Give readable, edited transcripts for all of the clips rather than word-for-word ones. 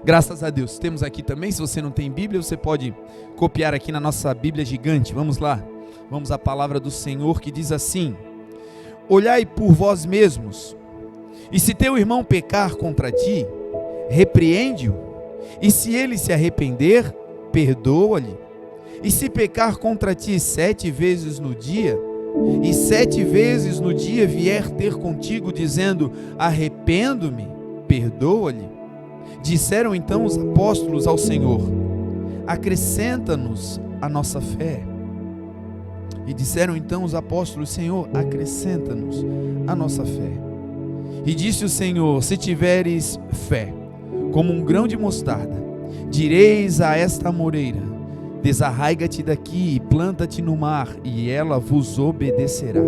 Graças a Deus, temos aqui também, se você não tem Bíblia, você pode copiar aqui na nossa Bíblia gigante. Vamos lá, vamos à palavra do Senhor que diz assim: olhai por vós mesmos, e se teu irmão pecar contra ti, repreende-o, e se ele se arrepender, perdoa-lhe. E se pecar contra ti 7 vezes no dia, e 7 vezes no dia vier ter contigo dizendo, arrependo-me, perdoa-lhe. Disseram então os apóstolos ao Senhor, acrescenta-nos a nossa fé. E disseram então os apóstolos, Senhor, acrescenta-nos a nossa fé. E disse o Senhor, se tiveres fé, como um grão de mostarda, direis a esta amoreira, desarraiga-te daqui e planta-te no mar, e ela vos obedecerá.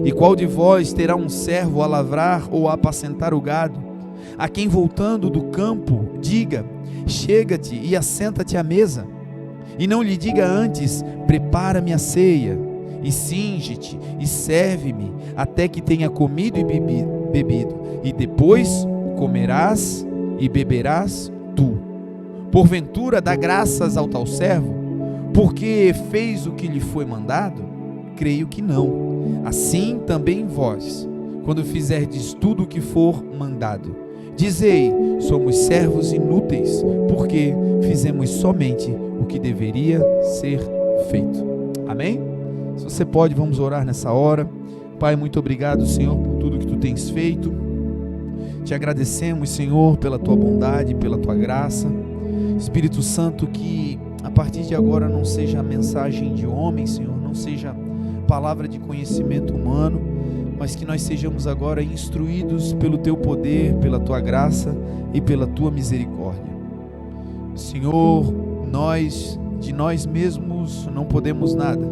E qual de vós terá um servo a lavrar ou a apacentar o gado, a quem voltando do campo diga, chega-te e assenta-te à mesa, e não lhe diga antes, prepara-me a ceia, e cinge-te e serve-me, até que tenha comido e bebido, e depois comerás e beberás tu. Porventura dá graças ao tal servo, porque fez o que lhe foi mandado? Creio que não. Assim também vós, quando fizerdes tudo o que for mandado, dizei, somos servos inúteis, porque fizemos somente o que deveria ser feito. Amém? Se você pode, vamos orar nessa hora. Pai, muito obrigado, Senhor, por tudo que tu tens feito. Te agradecemos, Senhor, pela tua bondade, pela tua graça. Espírito Santo, que a partir de agora não seja a mensagem de homem, Senhor, não seja palavra de conhecimento humano, mas que nós sejamos agora instruídos pelo teu poder, pela tua graça e pela tua misericórdia. Senhor, nós de nós mesmos não podemos nada,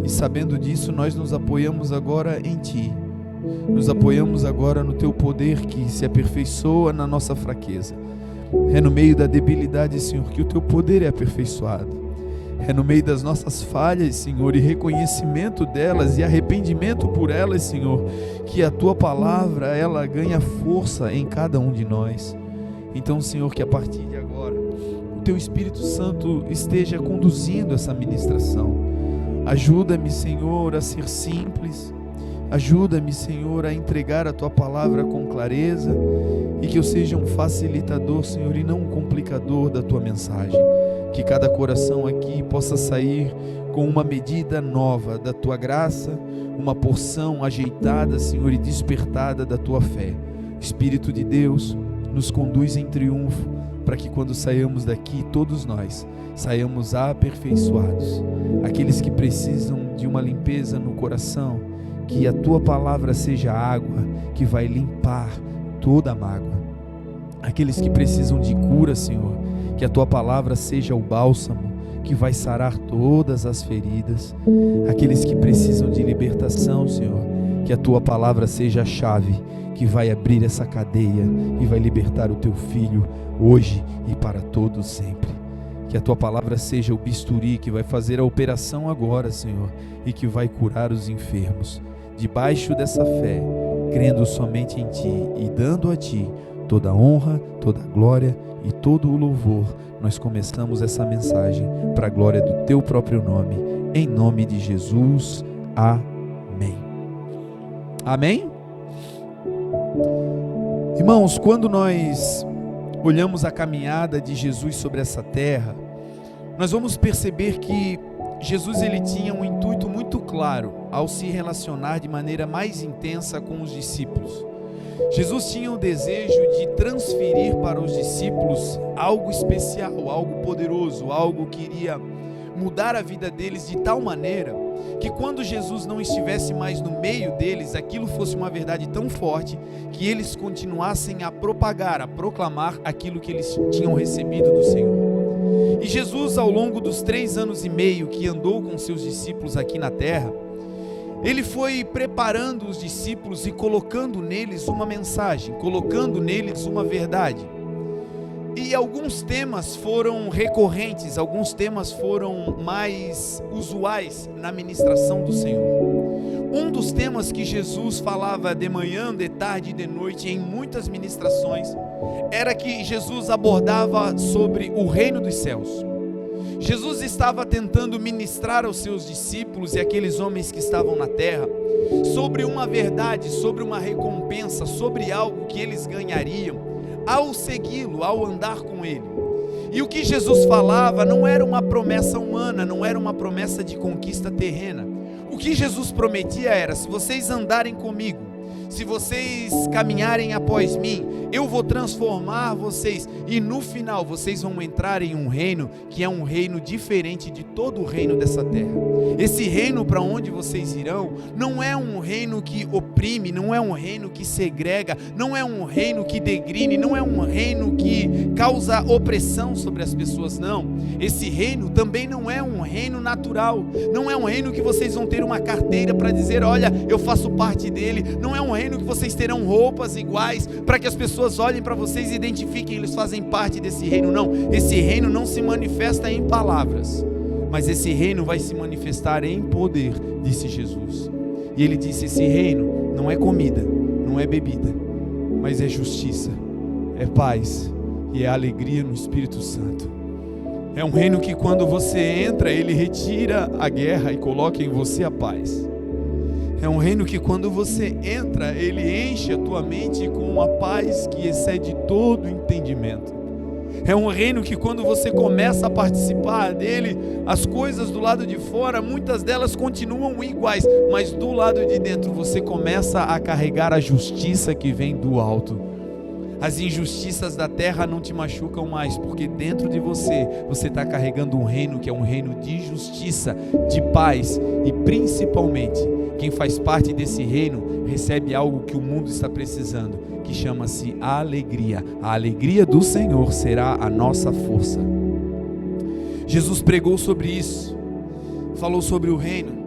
e sabendo disso nós nos apoiamos agora em ti, nos apoiamos agora no teu poder que se aperfeiçoa na nossa fraqueza. É no meio da debilidade, Senhor, que o teu poder é aperfeiçoado. É no meio das nossas falhas, Senhor, e reconhecimento delas e arrependimento por elas, Senhor, que a tua palavra, ela ganha força em cada um de nós. Então, Senhor, que a partir de agora o teu Espírito Santo esteja conduzindo essa ministração. Ajuda-me, Senhor, a ser simples. Ajuda-me, Senhor, a entregar a tua palavra com clareza, e que eu seja um facilitador, Senhor, e não um complicador da tua mensagem. Que cada coração aqui possa sair com uma medida nova da tua graça, uma porção ajeitada, Senhor, e despertada da tua fé. Espírito de Deus, nos conduz em triunfo, para que quando saiamos daqui, todos nós saiamos aperfeiçoados. Aqueles que precisam de uma limpeza no coração, que a tua palavra seja a água que vai limpar toda a mágoa. Aqueles que precisam de cura, Senhor, que a tua palavra seja o bálsamo que vai sarar todas as feridas. Aqueles que precisam de libertação, Senhor, que a tua palavra seja a chave que vai abrir essa cadeia e vai libertar o teu filho hoje e para todos sempre. Que a tua palavra seja o bisturi que vai fazer a operação agora, Senhor, e que vai curar os enfermos. Debaixo dessa fé, crendo somente em ti e dando a ti toda a honra, toda a glória e todo o louvor, nós começamos essa mensagem para a glória do teu próprio nome, em nome de Jesus. Amém. Amém? Irmãos, quando nós olhamos a caminhada de Jesus sobre essa terra, nós vamos perceber que Jesus, ele tinha um intuito muito claro ao se relacionar de maneira mais intensa com os discípulos. Jesus tinha o desejo de transferir para os discípulos algo especial, algo poderoso, algo que iria mudar a vida deles de tal maneira que quando Jesus não estivesse mais no meio deles, aquilo fosse uma verdade tão forte que eles continuassem a propagar, a proclamar aquilo que eles tinham recebido do Senhor. E Jesus, ao longo dos 3 anos e meio que andou com seus discípulos aqui na terra, ele foi preparando os discípulos e colocando neles uma mensagem, colocando neles uma verdade. E alguns temas foram recorrentes, alguns temas foram mais usuais na ministração do Senhor. Um dos temas que Jesus falava de manhã, de tarde e de noite em muitas ministrações era que Jesus abordava sobre o reino dos céus. Jesus estava tentando ministrar aos seus discípulos e aqueles homens que estavam na terra sobre uma verdade, sobre uma recompensa, sobre algo que eles ganhariam ao segui-lo, ao andar com ele. E o que Jesus falava não era uma promessa humana, não era uma promessa de conquista terrena. O que Jesus prometia era: se vocês andarem comigo, se vocês caminharem após mim, eu vou transformar vocês, e no final vocês vão entrar em um reino que é um reino diferente de todo o reino dessa terra. Esse reino para onde vocês irão não é um reino que oprime, não é um reino que segrega, não é um reino que degrine, não é um reino que causa opressão sobre as pessoas, não. Esse reino também não é um reino natural, não é um reino que vocês vão ter uma carteira para dizer: olha, eu faço parte dele. Não é um reino que vocês terão roupas iguais para que as pessoas olhem para vocês e identifiquem, eles fazem parte desse reino. Não, esse reino não se manifesta em palavras, mas esse reino vai se manifestar em poder, disse Jesus. E ele disse: esse reino não é comida, não é bebida, mas é justiça, é paz e é alegria no Espírito Santo. É um reino que quando você entra, ele retira a guerra e coloca em você a paz. É um reino que quando você entra, ele enche a tua mente com uma paz que excede todo entendimento. É um reino que quando você começa a participar dele, as coisas do lado de fora, muitas delas continuam iguais, mas do lado de dentro você começa a carregar a justiça que vem do alto. As injustiças da terra não te machucam mais, porque dentro de você está carregando um reino que é um reino de justiça, de paz, e principalmente, quem faz parte desse reino recebe algo que o mundo está precisando, que chama-se alegria. A alegria do Senhor será a nossa força. Jesus pregou sobre isso, falou sobre o reino.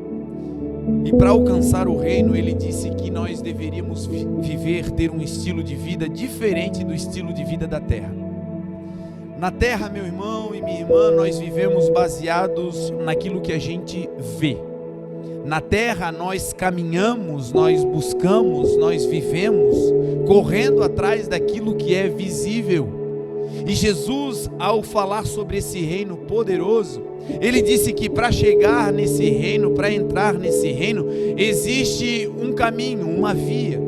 E para alcançar o reino, ele disse que nós deveríamos viver, ter um estilo de vida diferente do estilo de vida da terra. Na terra, meu irmão e minha irmã, nós vivemos baseados naquilo que a gente vê. Na terra nós caminhamos, nós buscamos, nós vivemos, correndo atrás daquilo que é visível. E Jesus, ao falar sobre esse reino poderoso, ele disse que para chegar nesse reino, para entrar nesse reino, existe um caminho, uma via.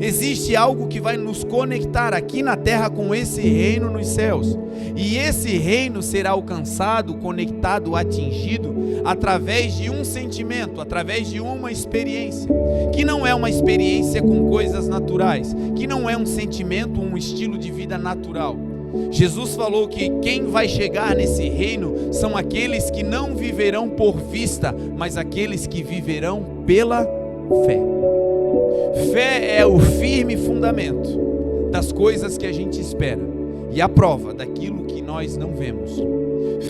Existe algo que vai nos conectar aqui na terra com esse reino nos céus. E esse reino será alcançado, conectado, atingido através de um sentimento, através de uma experiência, que não é uma experiência com coisas naturais, que não é um sentimento, um estilo de vida natural. Jesus falou que quem vai chegar nesse reino são aqueles que não viverão por vista, mas aqueles que viverão pela fé. Fé é o firme fundamento das coisas que a gente espera e a prova daquilo que nós não vemos.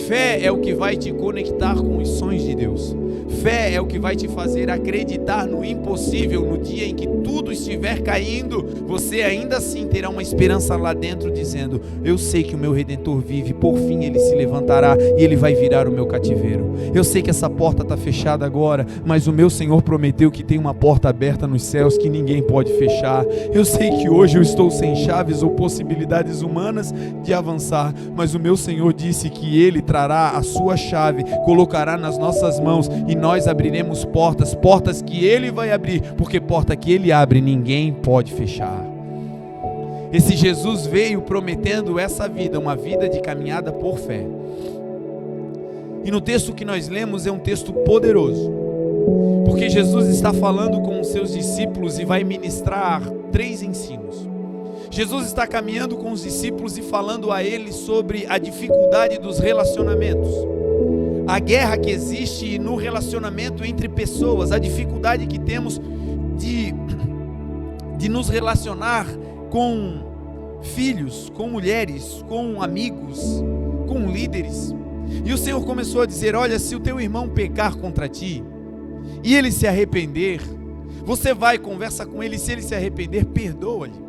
Fé é o que vai te conectar com os sonhos de Deus. Fé é o que vai te fazer acreditar no impossível. No dia em que tudo estiver caindo, você ainda assim terá uma esperança lá dentro dizendo: eu sei que o meu Redentor vive, por fim ele se levantará e ele vai virar o meu cativeiro. Eu sei que essa porta está fechada agora, mas o meu Senhor prometeu que tem uma porta aberta nos céus que ninguém pode fechar. Eu sei que hoje eu estou sem chaves ou possibilidades humanas de avançar, mas o meu Senhor disse que ele trará a sua chave, colocará nas nossas mãos e nós abriremos portas que ele vai abrir, porque porta que ele abre ninguém pode fechar. Esse Jesus veio prometendo essa vida, uma vida de caminhada por fé. E no texto que nós lemos é um texto poderoso, porque Jesus está falando com os seus discípulos e vai ministrar 3 ensinos. Jesus está caminhando com os discípulos e falando a eles sobre a dificuldade dos relacionamentos, a guerra que existe no relacionamento entre pessoas, a dificuldade que temos de nos relacionar com filhos, com mulheres, com amigos, com líderes. E o Senhor começou a dizer: olha, se o teu irmão pecar contra ti e ele se arrepender, você vai, conversa com ele, se ele se arrepender, perdoa-lhe.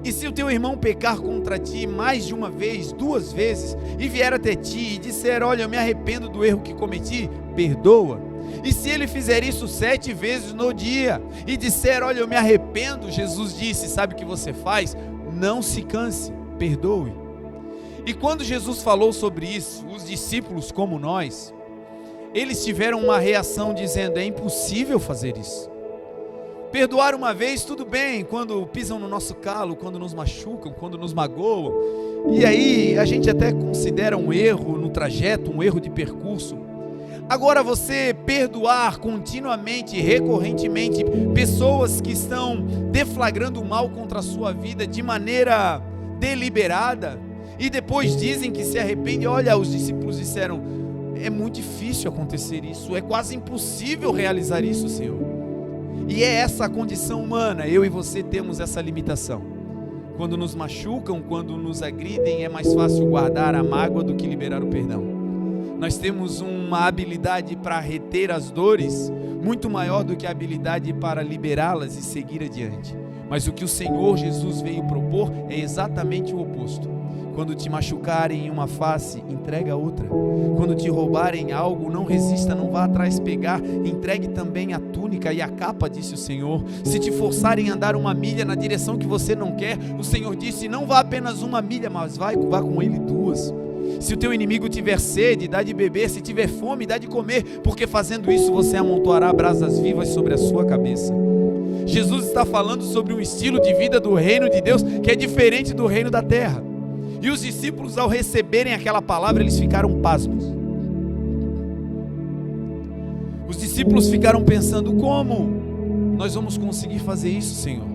E se o teu irmão pecar contra ti mais de uma vez, 2 vezes, e vier até ti e disser: olha, eu me arrependo do erro que cometi, perdoa. E se ele fizer isso 7 vezes no dia e disser: olha, eu me arrependo, Jesus disse, sabe o que você faz? Não se canse, perdoe. E quando Jesus falou sobre isso, os discípulos, como nós, eles tiveram uma reação dizendo: é impossível fazer isso. Perdoar uma vez, tudo bem, quando pisam no nosso calo, quando nos machucam, quando nos magoam, e aí a gente até considera um erro no trajeto, um erro de percurso. Agora, você perdoar continuamente, recorrentemente, pessoas que estão deflagrando o mal contra a sua vida de maneira deliberada, e depois dizem que se arrependem. Olha, os discípulos disseram: é muito difícil acontecer isso, é quase impossível realizar isso, Senhor. E é essa a condição humana, eu e você temos essa limitação. Quando nos machucam, quando nos agridem, é mais fácil guardar a mágoa do que liberar o perdão. Nós temos uma habilidade para reter as dores muito maior do que a habilidade para liberá-las e seguir adiante. Mas o que o Senhor Jesus veio propor é exatamente o oposto. Quando te machucarem em uma face, entrega a outra. Quando te roubarem algo, não resista, não vá atrás pegar. Entregue também a túnica e a capa, disse o Senhor. Se te forçarem a andar uma milha na direção que você não quer, o Senhor disse: não vá apenas uma milha, mas vá com ele 2. Se o teu inimigo tiver sede, dá de beber. Se tiver fome, dá de comer, porque fazendo isso você amontoará brasas vivas sobre a sua cabeça. Jesus está falando sobre um estilo de vida do reino de Deus que é diferente do reino da terra. E os discípulos, ao receberem aquela palavra, eles ficaram pasmos. Os discípulos ficaram pensando: como nós vamos conseguir fazer isso, Senhor?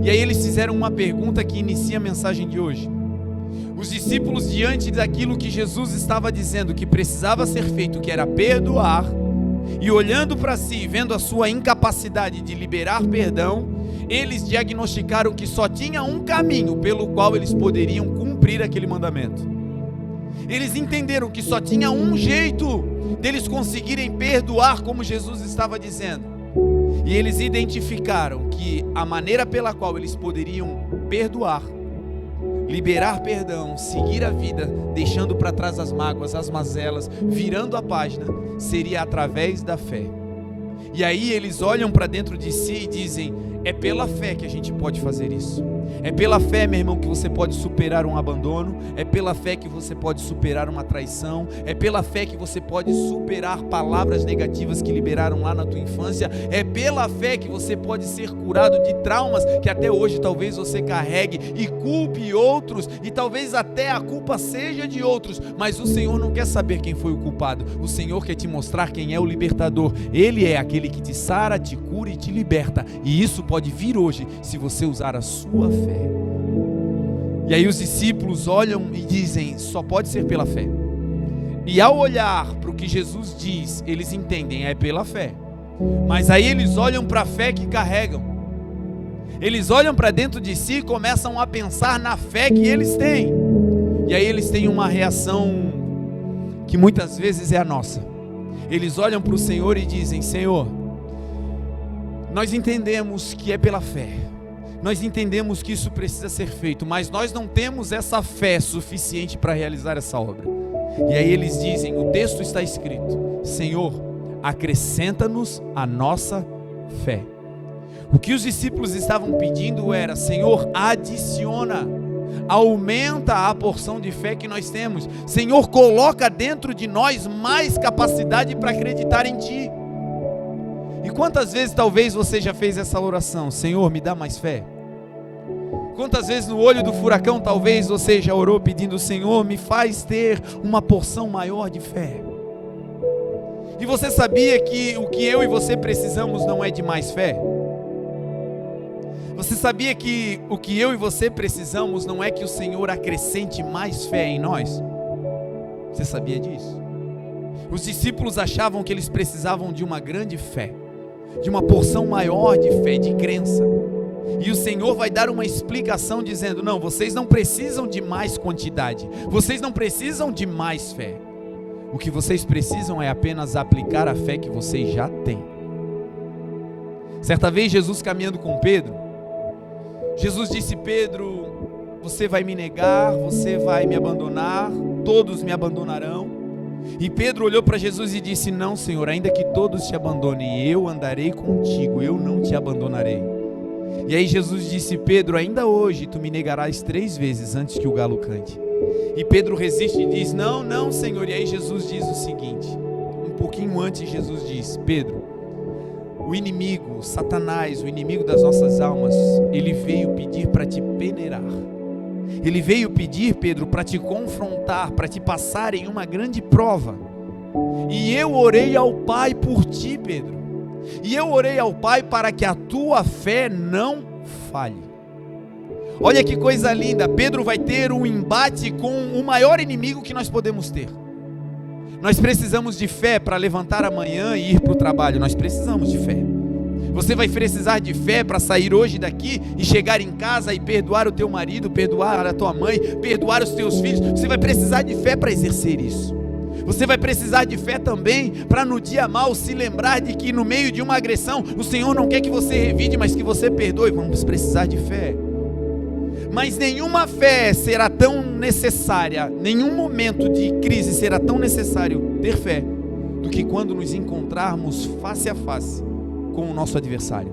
E aí eles fizeram uma pergunta que inicia a mensagem de hoje. Os discípulos, diante daquilo que Jesus estava dizendo que precisava ser feito, que era perdoar, e olhando para si, vendo a sua incapacidade de liberar perdão, eles diagnosticaram que só tinha um caminho pelo qual eles poderiam cumprir aquele mandamento. Eles entenderam que só tinha um jeito deles conseguirem perdoar, como Jesus estava dizendo. E eles identificaram que a maneira pela qual eles poderiam perdoar, liberar perdão, seguir a vida, deixando para trás as mágoas, as mazelas, virando a página, seria através da fé. E aí eles olham para dentro de si e dizem: é pela fé que a gente pode fazer isso. É pela fé, meu irmão, que você pode superar um abandono. É pela fé que você pode superar uma traição. É pela fé que você pode superar palavras negativas que liberaram lá na tua infância. É pela fé que você pode ser curado de traumas que até hoje talvez você carregue e culpe outros, e talvez até a culpa seja de outros, mas o Senhor não quer saber quem foi o culpado. O Senhor quer te mostrar quem é o libertador. Ele é aquele que te sara, te cura e te liberta, e isso pode vir hoje se você usar a sua fé. E aí os discípulos olham e dizem: só pode ser pela fé. E ao olhar para o que Jesus diz, eles entendem: é pela fé. Mas aí eles olham para a fé que carregam. Eles olham para dentro de si e começam a pensar na fé que eles têm. E aí eles têm uma reação que muitas vezes é a nossa. Eles olham para o Senhor e dizem: Senhor, nós entendemos que é pela fé, nós entendemos que isso precisa ser feito, mas nós não temos essa fé suficiente para realizar essa obra. E aí eles dizem, o texto está escrito: Senhor, acrescenta-nos a nossa fé. O que os discípulos estavam pedindo era: Senhor, adiciona, aumenta a porção de fé que nós temos. Senhor, coloca dentro de nós mais capacidade para acreditar em Ti. E quantas vezes talvez você já fez essa oração: Senhor, me dá mais fé? Quantas vezes no olho do furacão talvez você já orou pedindo: Senhor, me faz ter uma porção maior de fé? E você sabia que o que eu e você precisamos não é de mais fé? Você sabia que o que eu e você precisamos não é que o Senhor acrescente mais fé em nós? Você sabia disso? Os discípulos achavam que eles precisavam de uma grande fé, de uma porção maior de fé, de crença. E o Senhor vai dar uma explicação dizendo: não, vocês não precisam de mais quantidade, vocês não precisam de mais fé. O que vocês precisam é apenas aplicar a fé que vocês já têm. Certa vez Jesus caminhando com Pedro, Jesus disse: Pedro, você vai me negar, você vai me abandonar, todos me abandonarão. E Pedro olhou para Jesus e disse: não, Senhor, ainda que todos te abandonem, eu andarei contigo, eu não te abandonarei. E aí Jesus disse: Pedro, ainda hoje tu me negarás 3 vezes antes que o galo cante. E Pedro resiste e diz: não, não, Senhor. E aí Jesus diz o seguinte, um pouquinho antes Jesus diz: Pedro, o inimigo, Satanás, o inimigo das nossas almas, ele veio pedir para te peneirar. Ele veio pedir, Pedro, para te confrontar, para te passar em uma grande prova. E eu orei ao Pai por ti, Pedro. E eu orei ao Pai para que a tua fé não falhe. Olha que coisa linda. Pedro vai ter um embate com o maior inimigo que nós podemos ter. Nós precisamos de fé para levantar amanhã e ir para o trabalho. Nós precisamos de fé. Você vai precisar de fé para sair hoje daqui e chegar em casa e perdoar o teu marido, perdoar a tua mãe, perdoar os teus filhos. Você vai precisar de fé para exercer isso. Você vai precisar de fé também para no dia mau se lembrar de que no meio de uma agressão o Senhor não quer que você revide, mas que você perdoe. Vamos precisar de fé. Mas nenhuma fé será tão necessária, nenhum momento de crise será tão necessário ter fé do que quando nos encontrarmos face a face com o nosso adversário.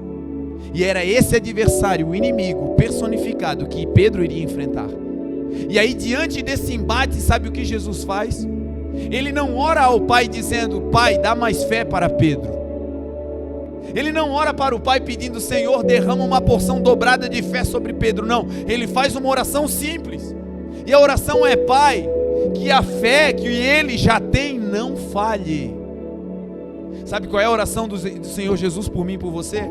E era esse adversário, o inimigo personificado, que Pedro iria enfrentar. E aí, diante desse embate, sabe o que Jesus faz? Ele não ora ao Pai dizendo: Pai, dá mais fé para Pedro. Ele não ora para o Pai pedindo: Senhor, derrama uma porção dobrada de fé sobre Pedro. Não, ele faz uma oração simples. E a oração é: Pai, que a fé que ele já tem não falhe. Sabe qual é a oração do Senhor Jesus por mim e por você?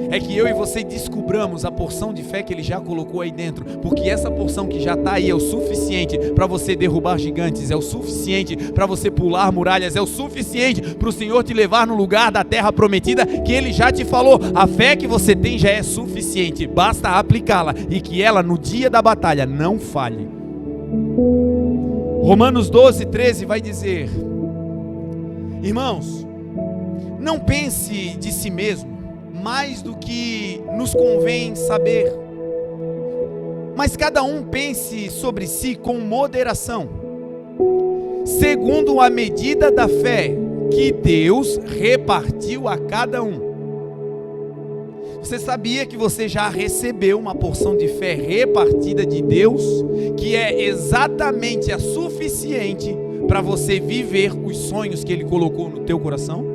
É que eu e você descubramos a porção de fé que Ele já colocou aí dentro, porque essa porção que já está aí é o suficiente para você derrubar gigantes, é o suficiente para você pular muralhas, é o suficiente para o Senhor te levar no lugar da terra prometida que Ele já te falou. A fé que você tem já é suficiente, basta aplicá-la e que ela no dia da batalha não falhe. Romanos 12, 13 vai dizer: irmãos, não pense de si mesmo mais do que nos convém saber, mas cada um pense sobre si com moderação, segundo a medida da fé que Deus repartiu a cada um. Você sabia que você já recebeu uma porção de fé repartida de Deus, que é exatamente a suficiente para você viver os sonhos que Ele colocou no teu coração?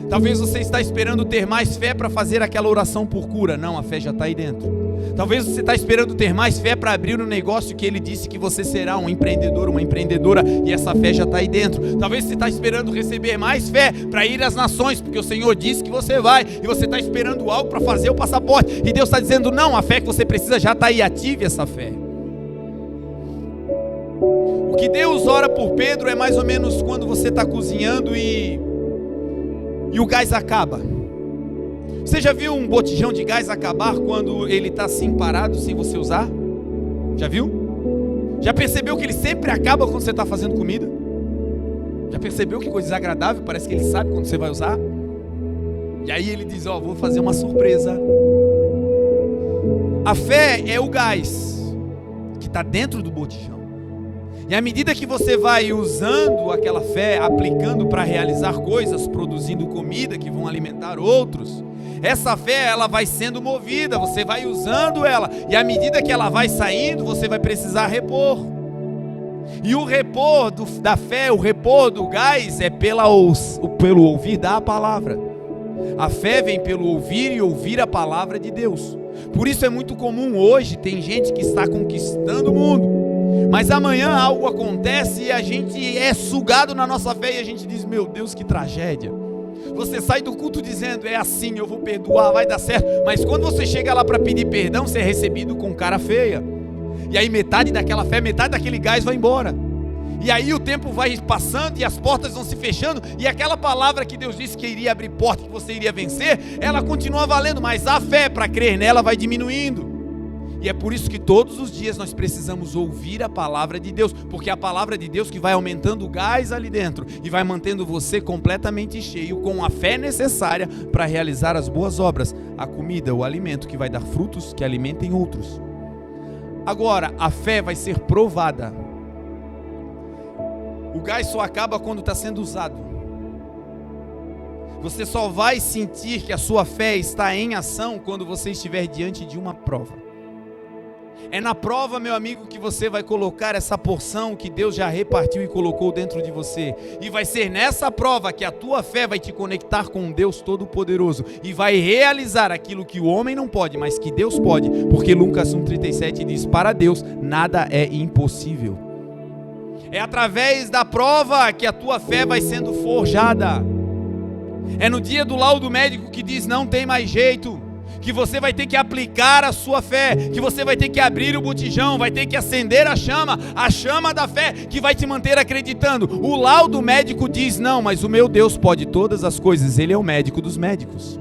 Talvez você está esperando ter mais fé para fazer aquela oração por cura. Não, a fé já está aí dentro. Talvez você está esperando ter mais fé para abrir um negócio que Ele disse que você será um empreendedor, uma empreendedora, e essa fé já está aí dentro. Talvez você está esperando receber mais fé para ir às nações, porque o Senhor disse que você vai, e você está esperando algo para fazer o passaporte, e Deus está dizendo: não, a fé que você precisa já está aí, ative essa fé. O que Deus ora por Pedro é mais ou menos quando você está cozinhando e o gás acaba. Você já viu um botijão de gás acabar quando ele está assim parado, sem você usar? Já viu? Já percebeu que ele sempre acaba quando você está fazendo comida? Já percebeu que coisa desagradável? Parece que ele sabe quando você vai usar. E aí ele diz: ó, vou fazer uma surpresa. A fé é o gás que está dentro do botijão. E à medida que você vai usando aquela fé, aplicando para realizar coisas, produzindo comida que vão alimentar outros, essa fé ela vai sendo movida, você vai usando ela, e à medida que ela vai saindo, você vai precisar repor. E o repor da fé, o repor do gás é pelo ouvir da palavra. A fé vem pelo ouvir e ouvir a palavra de Deus. Por isso é muito comum hoje, tem gente que está conquistando o mundo, mas amanhã algo acontece e a gente é sugado na nossa fé e a gente diz: meu Deus, que tragédia. Você sai do culto dizendo: é assim, eu vou perdoar, vai dar certo. Mas quando você chega lá para pedir perdão, você é recebido com cara feia. E aí metade daquela fé, metade daquele gás vai embora. E aí o tempo vai passando e as portas vão se fechando, e aquela palavra que Deus disse que iria abrir porta, que você iria vencer, ela continua valendo, mas a fé para crer nela vai diminuindo. E é por isso que todos os dias nós precisamos ouvir a palavra de Deus, porque é a palavra de Deus que vai aumentando o gás ali dentro e vai mantendo você completamente cheio com a fé necessária para realizar as boas obras, a comida, o alimento que vai dar frutos que alimentem outros. Agora, a fé vai ser provada. O gás só acaba quando está sendo usado. Você só vai sentir que a sua fé está em ação quando você estiver diante de uma prova. É na prova, meu amigo, que você vai colocar essa porção que Deus já repartiu e colocou dentro de você. E vai ser nessa prova que a tua fé vai te conectar com um Deus Todo-Poderoso e vai realizar aquilo que o homem não pode, mas que Deus pode, porque Lucas 1,37 diz: para Deus nada é impossível. É através da prova que a tua fé vai sendo forjada. É no dia do laudo médico que diz não tem mais jeito, que você vai ter que aplicar a sua fé, que você vai ter que abrir o botijão, vai ter que acender a chama da fé, que vai te manter acreditando. O laudo médico diz não, mas o meu Deus pode todas as coisas, Ele é o médico dos médicos.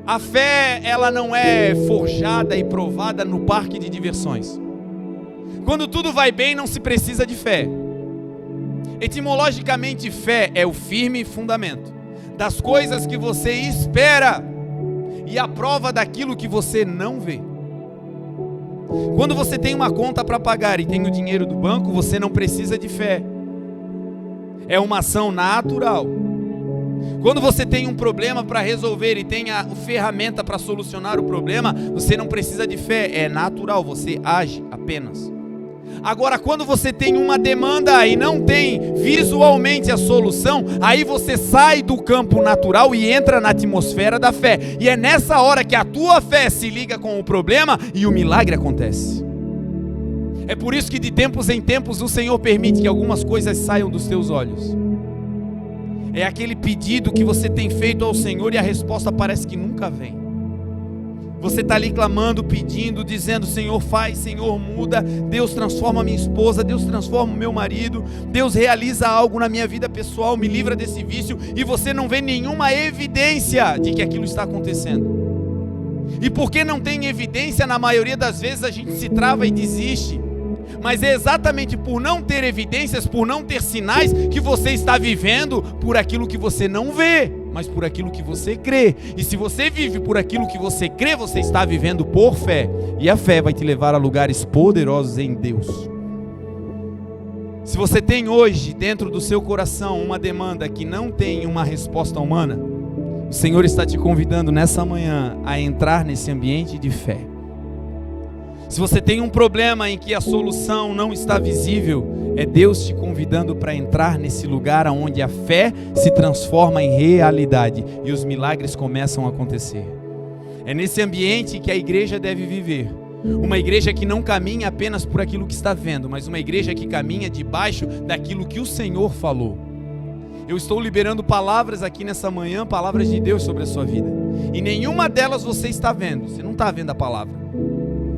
A fé, ela não é forjada e provada no parque de diversões. Quando tudo vai bem, não se precisa de fé. Etimologicamente, fé é o firme fundamento das coisas que você espera e a prova daquilo que você não vê. Quando você tem uma conta para pagar e tem o dinheiro do banco, você não precisa de fé. É uma ação natural. Quando você tem um problema para resolver e tem a ferramenta para solucionar o problema, você não precisa de fé, é natural, você age apenas. Agora, quando você tem uma demanda e não tem visualmente a solução, aí você sai do campo natural e entra na atmosfera da fé. E é nessa hora que a tua fé se liga com o problema e o milagre acontece. É por isso que de tempos em tempos o Senhor permite que algumas coisas saiam dos teus olhos. É aquele pedido que você tem feito ao Senhor e a resposta parece que nunca vem. Você está ali clamando, pedindo, dizendo: Senhor faz, Senhor muda, Deus transforma minha esposa, Deus transforma o meu marido, Deus realiza algo na minha vida pessoal, me livra desse vício, e você não vê nenhuma evidência de que aquilo está acontecendo. E porque não tem evidência, na maioria das vezes a gente se trava e desiste. Mas é exatamente por não ter evidências, por não ter sinais, que você está vivendo por aquilo que você não vê, mas por aquilo que você crê. E se você vive por aquilo que você crê, você está vivendo por fé. E a fé vai te levar a lugares poderosos em Deus. Se você tem hoje dentro do seu coração uma demanda que não tem uma resposta humana, o Senhor está te convidando nessa manhã a entrar nesse ambiente de fé. Se você tem um problema em que a solução não está visível, é Deus te convidando para entrar nesse lugar onde a fé se transforma em realidade e os milagres começam a acontecer. É nesse ambiente que a igreja deve viver. Uma igreja que não caminha apenas por aquilo que está vendo, mas uma igreja que caminha debaixo daquilo que o Senhor falou. Eu estou liberando palavras aqui nessa manhã, palavras de Deus sobre a sua vida. E nenhuma delas você está vendo, você não está vendo a palavra.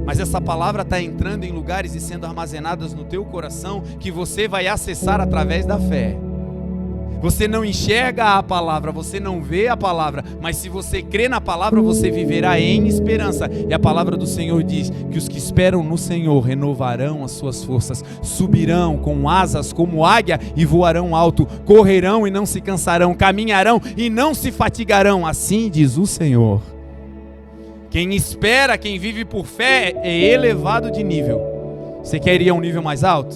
Mas essa palavra está entrando em lugares e sendo armazenadas no teu coração, que você vai acessar através da fé. Você não enxerga a palavra, você não vê a palavra, mas se você crê na palavra, você viverá em esperança. E a palavra do Senhor diz que os que esperam no Senhor renovarão as suas forças, subirão com asas como águia e voarão alto, correrão e não se cansarão, caminharão e não se fatigarão, assim diz o Senhor. Quem espera, quem vive por fé é elevado de nível. Você quer ir a um nível mais alto?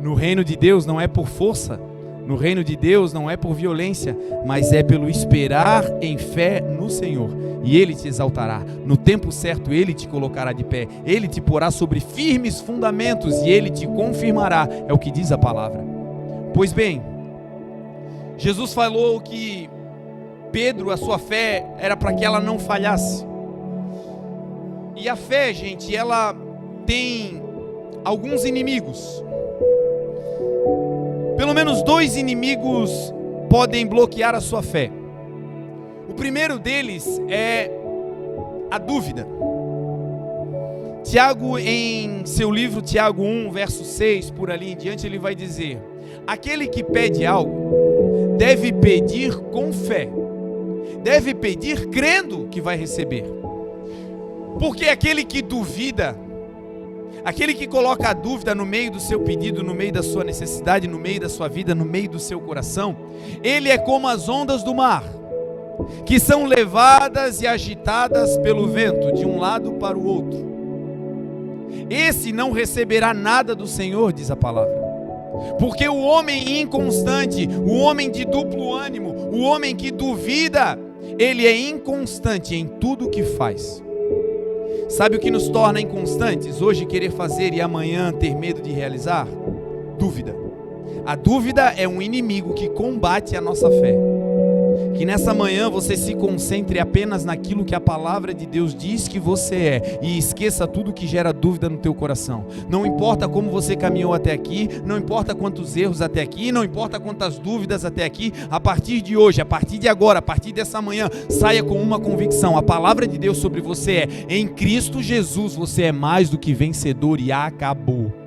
No reino de Deus não é por força, no reino de Deus não é por violência, mas é pelo esperar em fé no Senhor. E Ele te exaltará, no tempo certo Ele te colocará de pé, Ele te porá sobre firmes fundamentos e Ele te confirmará, é o que diz a palavra. Pois bem, Jesus falou que Pedro, a sua fé era para que ela não falhasse. E a fé, gente, ela tem alguns inimigos. Pelo menos 2 inimigos podem bloquear a sua fé. O primeiro deles é a dúvida. Tiago, em seu livro Tiago 1, verso 6, por ali em diante, ele vai dizer: aquele que pede algo deve pedir com fé, deve pedir crendo que vai receber. Porque aquele que duvida, aquele que coloca a dúvida no meio do seu pedido, no meio da sua necessidade, no meio da sua vida, no meio do seu coração, ele é como as ondas do mar, que são levadas e agitadas pelo vento de um lado para o outro. Esse não receberá nada do Senhor, diz a palavra. Porque o homem inconstante, o homem de duplo ânimo, o homem que duvida, ele é inconstante em tudo o que faz. Sabe o que nos torna inconstantes? Hoje querer fazer e amanhã ter medo de realizar? Dúvida. A dúvida é um inimigo que combate a nossa fé. Que nessa manhã você se concentre apenas naquilo que a palavra de Deus diz que você é, e esqueça tudo que gera dúvida no teu coração. Não importa como você caminhou até aqui, não importa quantos erros até aqui, não importa quantas dúvidas até aqui. A partir de hoje, a partir de agora, a partir dessa manhã, saia com uma convicção: a palavra de Deus sobre você é: em Cristo Jesus você é mais do que vencedor, e acabou.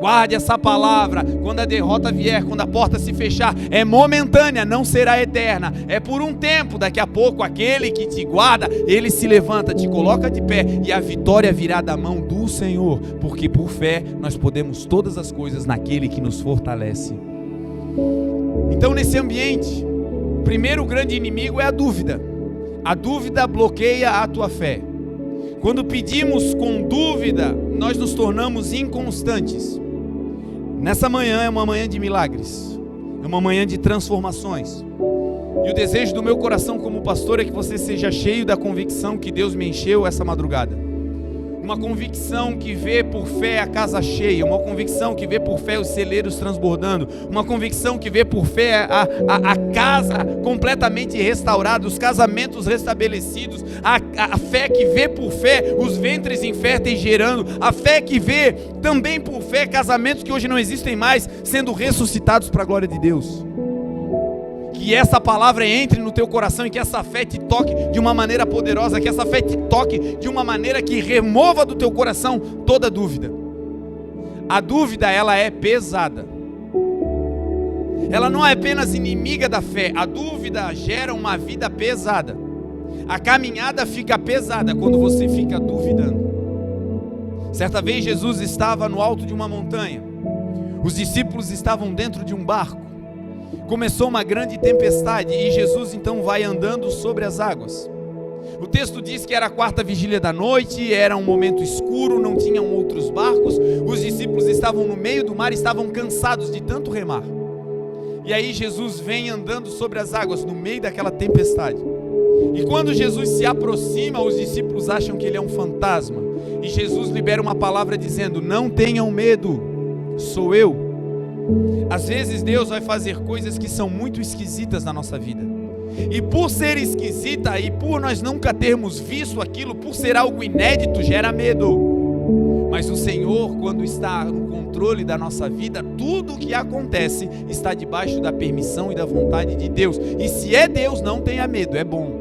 Guarde essa palavra. Quando a derrota vier, quando a porta se fechar, é momentânea, não será eterna. É por um tempo. Daqui a pouco aquele que te guarda, ele se levanta, te coloca de pé, e a vitória virá da mão do Senhor. Porque por fé nós podemos todas as coisas naquele que nos fortalece. Então, nesse ambiente, o primeiro grande inimigo é a dúvida. A dúvida bloqueia a tua fé. Quando pedimos com dúvida, nós nos tornamos inconstantes. Nessa manhã é uma manhã de milagres, é uma manhã de transformações. E o desejo do meu coração como pastor é que você seja cheio da convicção que Deus me encheu essa madrugada. Uma convicção que vê por fé a casa cheia, uma convicção que vê por fé os celeiros transbordando, uma convicção que vê por fé a casa completamente restaurada, os casamentos restabelecidos, a fé que vê por fé os ventres inférteis gerando, a fé que vê também por fé casamentos que hoje não existem mais sendo ressuscitados para a glória de Deus. Que essa palavra entre no teu coração e que essa fé te toque de uma maneira poderosa, que essa fé te toque de uma maneira que remova do teu coração toda dúvida. A dúvida, ela é pesada. Ela não é apenas inimiga da fé. A dúvida gera uma vida pesada. A caminhada fica pesada quando você fica duvidando. Certa vez Jesus estava no alto de uma montanha. Os discípulos estavam dentro de um barco. Começou uma grande tempestade e Jesus então vai andando sobre as águas. O texto diz que era a 4ª vigília da noite, era um momento escuro, não tinham outros barcos, os discípulos estavam no meio do mar, estavam cansados de tanto remar. E aí Jesus vem andando sobre as águas no meio daquela tempestade. E quando Jesus se aproxima, os discípulos acham que ele é um fantasma. E Jesus libera uma palavra dizendo: não tenham medo, sou eu. Às vezes Deus vai fazer coisas que são muito esquisitas na nossa vida. E por ser esquisita e por nós nunca termos visto aquilo, por ser algo inédito, gera medo. Mas o Senhor, quando está no controle da nossa vida, tudo o que acontece está debaixo da permissão e da vontade de Deus. E se é Deus, não tenha medo, é bom.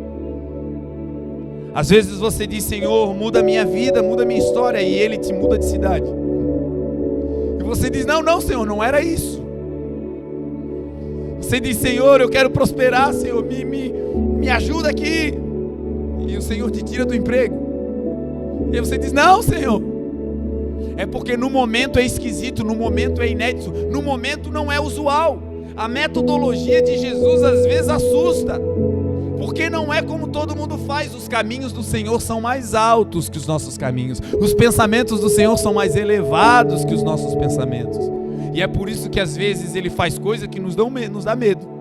Às vezes você diz: Senhor, muda a minha vida, muda a minha história, e Ele te muda de cidade. E você diz: não, Senhor, não era isso. Você diz: Senhor, eu quero prosperar, Senhor, me ajuda aqui. E o Senhor te tira do emprego. E aí você diz: não, Senhor. É porque no momento é esquisito, no momento é inédito, no momento não é usual. A metodologia de Jesus às vezes assusta, porque não é como todo mundo faz. Os caminhos do Senhor são mais altos que os nossos caminhos. Os pensamentos do Senhor são mais elevados que os nossos pensamentos. E é por isso que às vezes Ele faz coisas que nos dá medo.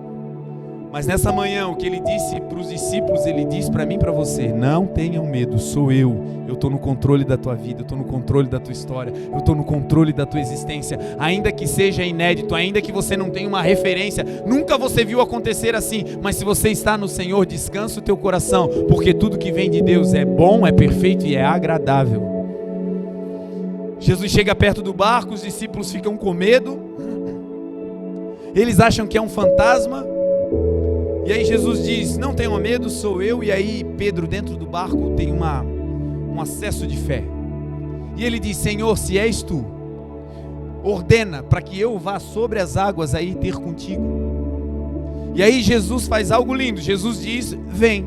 Mas nessa manhã, o que Ele disse para os discípulos, Ele diz para mim e para você: não tenham medo, sou eu. Eu estou no controle da tua vida, eu estou no controle da tua história, eu estou no controle da tua existência. Ainda que seja inédito, ainda que você não tenha uma referência, nunca você viu acontecer assim, mas se você está no Senhor, descansa o teu coração, porque tudo que vem de Deus é bom, é perfeito e é agradável. Jesus chega perto do barco, os discípulos ficam com medo, eles acham que é um fantasma. E aí Jesus diz: não tenham medo, sou eu. E aí Pedro, dentro do barco, tem um acesso de fé. E ele diz: Senhor, se és tu, ordena para que eu vá sobre as águas aí ter contigo. E aí Jesus faz algo lindo. Jesus diz: vem.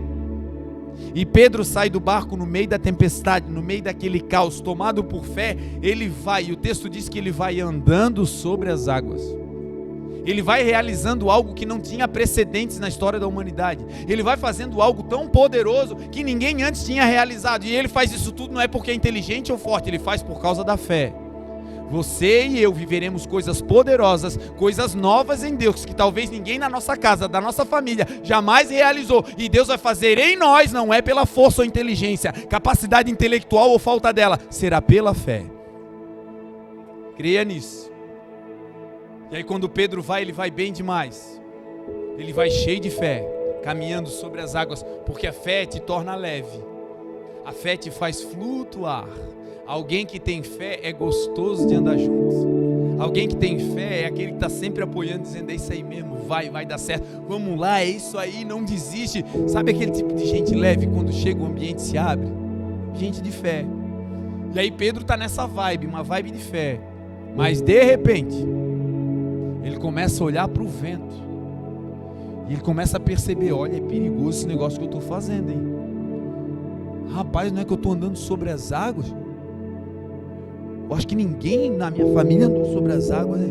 E Pedro sai do barco no meio da tempestade, no meio daquele caos, tomado por fé, ele vai. E o texto diz que ele vai andando sobre as águas. Ele vai realizando algo que não tinha precedentes na história da humanidade. Ele vai fazendo algo tão poderoso que ninguém antes tinha realizado. E ele faz isso tudo não é porque é inteligente ou forte, ele faz por causa da fé. Você e eu viveremos coisas poderosas, coisas novas em Deus, que talvez ninguém na nossa casa, da nossa família, jamais realizou. E Deus vai fazer em nós, não é pela força ou inteligência, capacidade intelectual ou falta dela, será pela fé. Creia nisso. E aí quando Pedro vai, ele vai bem demais. Ele vai cheio de fé, caminhando sobre as águas, porque a fé te torna leve. A fé te faz flutuar. Alguém que tem fé é gostoso de andar junto. Alguém que tem fé é aquele que está sempre apoiando, dizendo: é isso aí mesmo, vai dar certo, vamos lá, é isso aí, não desiste. Sabe aquele tipo de gente leve, quando chega o ambiente se abre? Gente de fé. E aí Pedro está nessa vibe, uma vibe de fé. Mas de repente, ele começa a olhar para o vento. E ele começa a perceber: olha, é perigoso esse negócio que eu estou fazendo, hein? Rapaz, não é que eu estou andando sobre as águas? Eu acho que ninguém na minha família andou sobre as águas, né?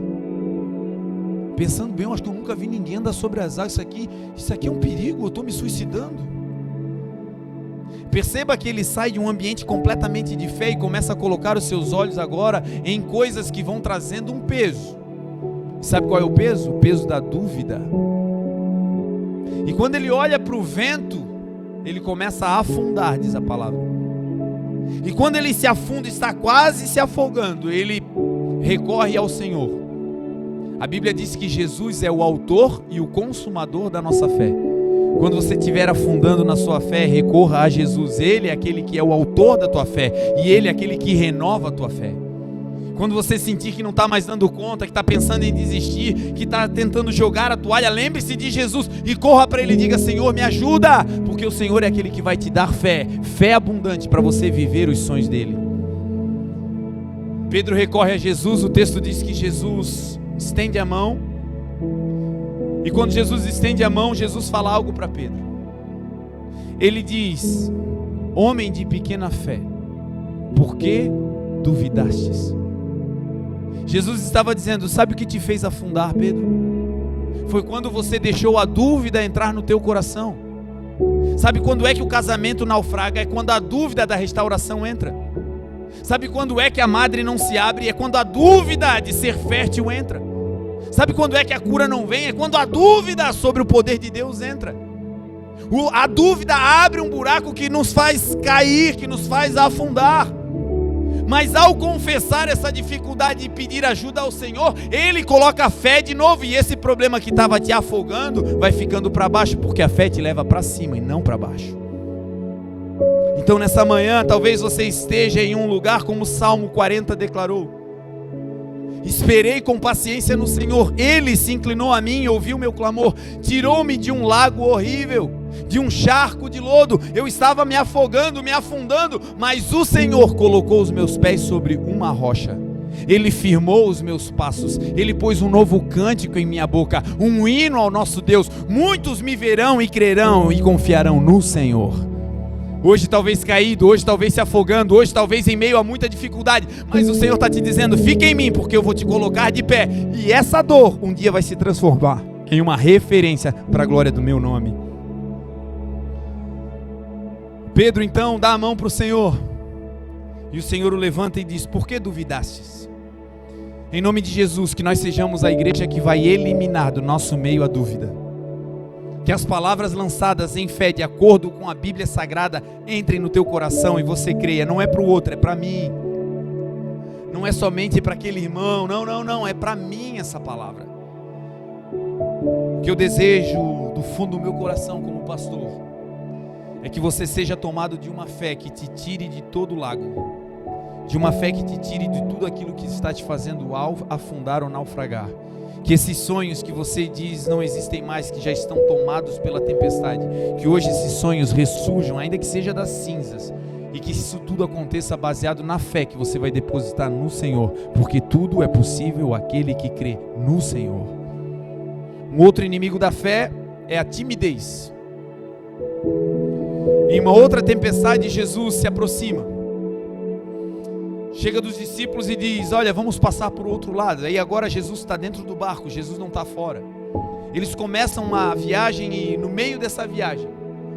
Pensando bem, eu acho que eu nunca vi ninguém andar sobre as águas. Isso aqui é um perigo, eu estou me suicidando. Perceba que ele sai de um ambiente completamente de fé e começa a colocar os seus olhos agora em coisas que vão trazendo um peso. Sabe qual é o peso? O peso da dúvida. E quando ele olha para o vento, ele começa a afundar, diz a palavra. E quando ele se afunda, está quase se afogando, ele recorre ao Senhor. A Bíblia diz que Jesus é o autor e o consumador da nossa fé. Quando você estiver afundando na sua fé, recorra a Jesus. Ele é aquele que é o autor da tua fé, e Ele é aquele que renova a tua fé. Quando você sentir que não está mais dando conta, que está pensando em desistir, que está tentando jogar a toalha, lembre-se de Jesus e corra para Ele e diga: Senhor, me ajuda, porque o Senhor é aquele que vai te dar fé, fé abundante para você viver os sonhos dEle. Pedro recorre a Jesus, o texto diz que Jesus estende a mão, e quando Jesus estende a mão, Jesus fala algo para Pedro. Ele diz: homem de pequena fé, por que duvidastes? Jesus estava dizendo: sabe o que te fez afundar, Pedro? Foi quando você deixou a dúvida entrar no teu coração. Sabe quando é que o casamento naufraga? É quando a dúvida da restauração entra. Sabe quando é que a madre não se abre? É quando a dúvida de ser fértil entra. Sabe quando é que a cura não vem? É quando a dúvida sobre o poder de Deus entra. A dúvida abre um buraco que nos faz cair, que nos faz afundar. Mas ao confessar essa dificuldade e pedir ajuda ao Senhor, Ele coloca a fé de novo, e esse problema que estava te afogando vai ficando para baixo, porque a fé te leva para cima e não para baixo. Então nessa manhã, talvez você esteja em um lugar como o Salmo 40 declarou: esperei com paciência no Senhor, Ele se inclinou a mim e ouviu meu clamor, tirou-me de um lago horrível, de um charco de lodo. Eu estava me afogando, me afundando, mas o Senhor colocou os meus pés sobre uma rocha. Ele firmou os meus passos, Ele pôs um novo cântico em minha boca, um hino ao nosso Deus. Muitos me verão e crerão e confiarão no Senhor. Hoje talvez caído, hoje talvez se afogando, hoje talvez em meio a muita dificuldade, mas o Senhor está te dizendo: fica em mim, porque eu vou te colocar de pé, e essa dor um dia vai se transformar em uma referência para a glória do meu nome. Pedro então dá a mão para o Senhor, e o Senhor o levanta e diz: por que duvidastes? Em nome de Jesus, que nós sejamos a igreja que vai eliminar do nosso meio a dúvida. Que as palavras lançadas em fé, de acordo com a Bíblia Sagrada, entrem no teu coração e você creia. Não é para o outro, é para mim. Não é somente para aquele irmão, não, é para mim essa palavra. O que eu desejo do fundo do meu coração como pastor é que você seja tomado de uma fé que te tire de todo lago, de uma fé que te tire de tudo aquilo que está te fazendo afundar ou naufragar. Que esses sonhos que você diz não existem mais, que já estão tomados pela tempestade, que hoje esses sonhos ressurjam, ainda que seja das cinzas, e que isso tudo aconteça baseado na fé que você vai depositar no Senhor, porque tudo é possível àquele que crê no Senhor. Um outro inimigo da fé é a timidez. Em uma outra tempestade, Jesus se aproxima, chega dos discípulos e diz: olha, vamos passar para o outro lado. Aí agora Jesus está dentro do barco, Jesus não está fora. Eles começam uma viagem e no meio dessa viagem,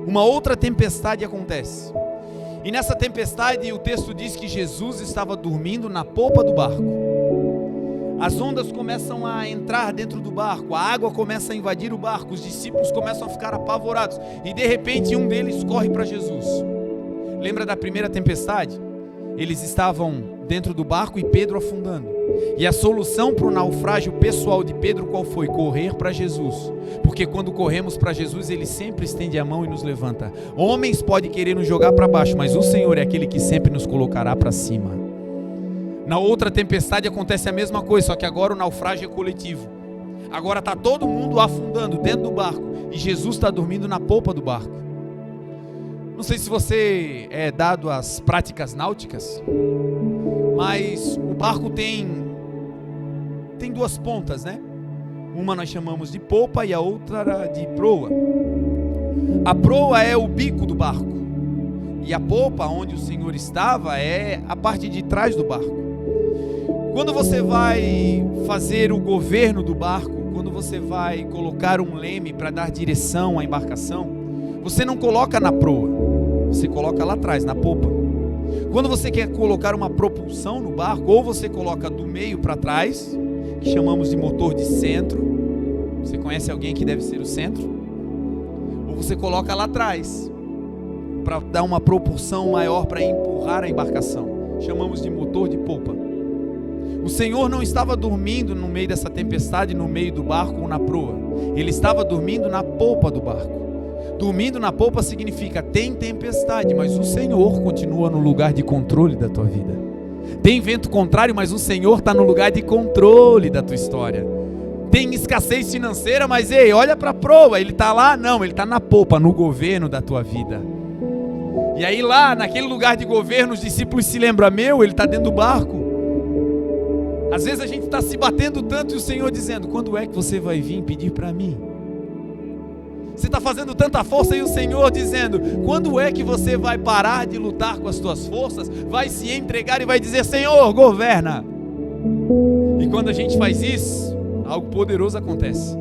uma outra tempestade acontece. E nessa tempestade o texto diz que Jesus estava dormindo na polpa do barco. as ondas começam a entrar dentro do barco, a água começa a invadir o barco, os discípulos começam a ficar apavorados, e de repente um deles corre para Jesus. Lembra da primeira tempestade? Eles estavam dentro do barco e Pedro afundando, e a solução para o naufrágio pessoal de Pedro qual foi? Correr para Jesus, porque quando corremos para Jesus, Ele sempre estende a mão e nos levanta. Homens podem querer nos jogar para baixo, mas o Senhor é aquele que sempre nos colocará para cima. Na outra tempestade acontece a mesma coisa, só que agora o naufrágio é coletivo. Agora está todo mundo afundando dentro do barco e Jesus está dormindo na polpa do barco. Não sei se você é dado às práticas náuticas, mas o barco tem duas pontas, né? Uma nós chamamos de polpa e a outra de proa. A proa é o bico do barco e a polpa, onde o Senhor estava, é a parte de trás do barco. Quando você vai fazer o governo do barco, quando você vai colocar um leme para dar direção à embarcação, você não coloca na proa, você coloca lá atrás, na polpa. Quando você quer colocar uma propulsão no barco, ou você coloca do meio para trás, que chamamos de motor de centro. Você conhece alguém que deve ser o centro? Ou você coloca lá atrás, para dar uma propulsão maior, para empurrar a embarcação. Chamamos de motor de polpa. O Senhor não estava dormindo no meio dessa tempestade, no meio do barco ou na proa. Ele estava dormindo na polpa do barco. Dormindo na polpa significa, tem tempestade, mas o Senhor continua no lugar de controle da tua vida. Tem vento contrário, mas o Senhor está no lugar de controle da tua história. Tem escassez financeira, mas ei, olha para a proa, Ele está lá? Não, Ele está na polpa, no governo da tua vida. E aí lá, naquele lugar de governo, os discípulos se lembram, Ele está dentro do barco. Às vezes a gente está se batendo tanto e o Senhor dizendo, quando é que você vai vir pedir para mim? Você está fazendo tanta força e o Senhor dizendo, quando é que você vai parar de lutar com as tuas forças? Vai se entregar e vai dizer, Senhor, governa. E quando a gente faz isso, algo poderoso acontece.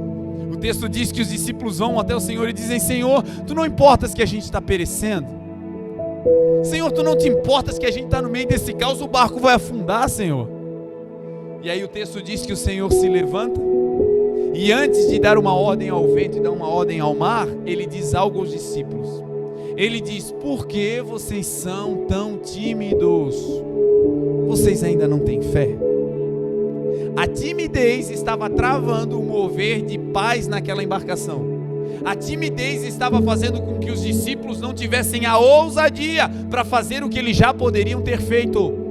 O texto diz que os discípulos vão até o Senhor e dizem, Senhor, Tu não importas que a gente está perecendo? Senhor, Tu não te importas que a gente está no meio desse caos, o barco vai afundar, Senhor. E aí o texto diz que o Senhor se levanta e antes de dar uma ordem ao vento e dar uma ordem ao mar, Ele diz algo aos discípulos. Ele diz, por que vocês são tão tímidos? Vocês ainda não têm fé? A timidez estava travando o mover de paz naquela embarcação. A timidez estava fazendo com que os discípulos não tivessem a ousadia para fazer o que eles já poderiam ter feito.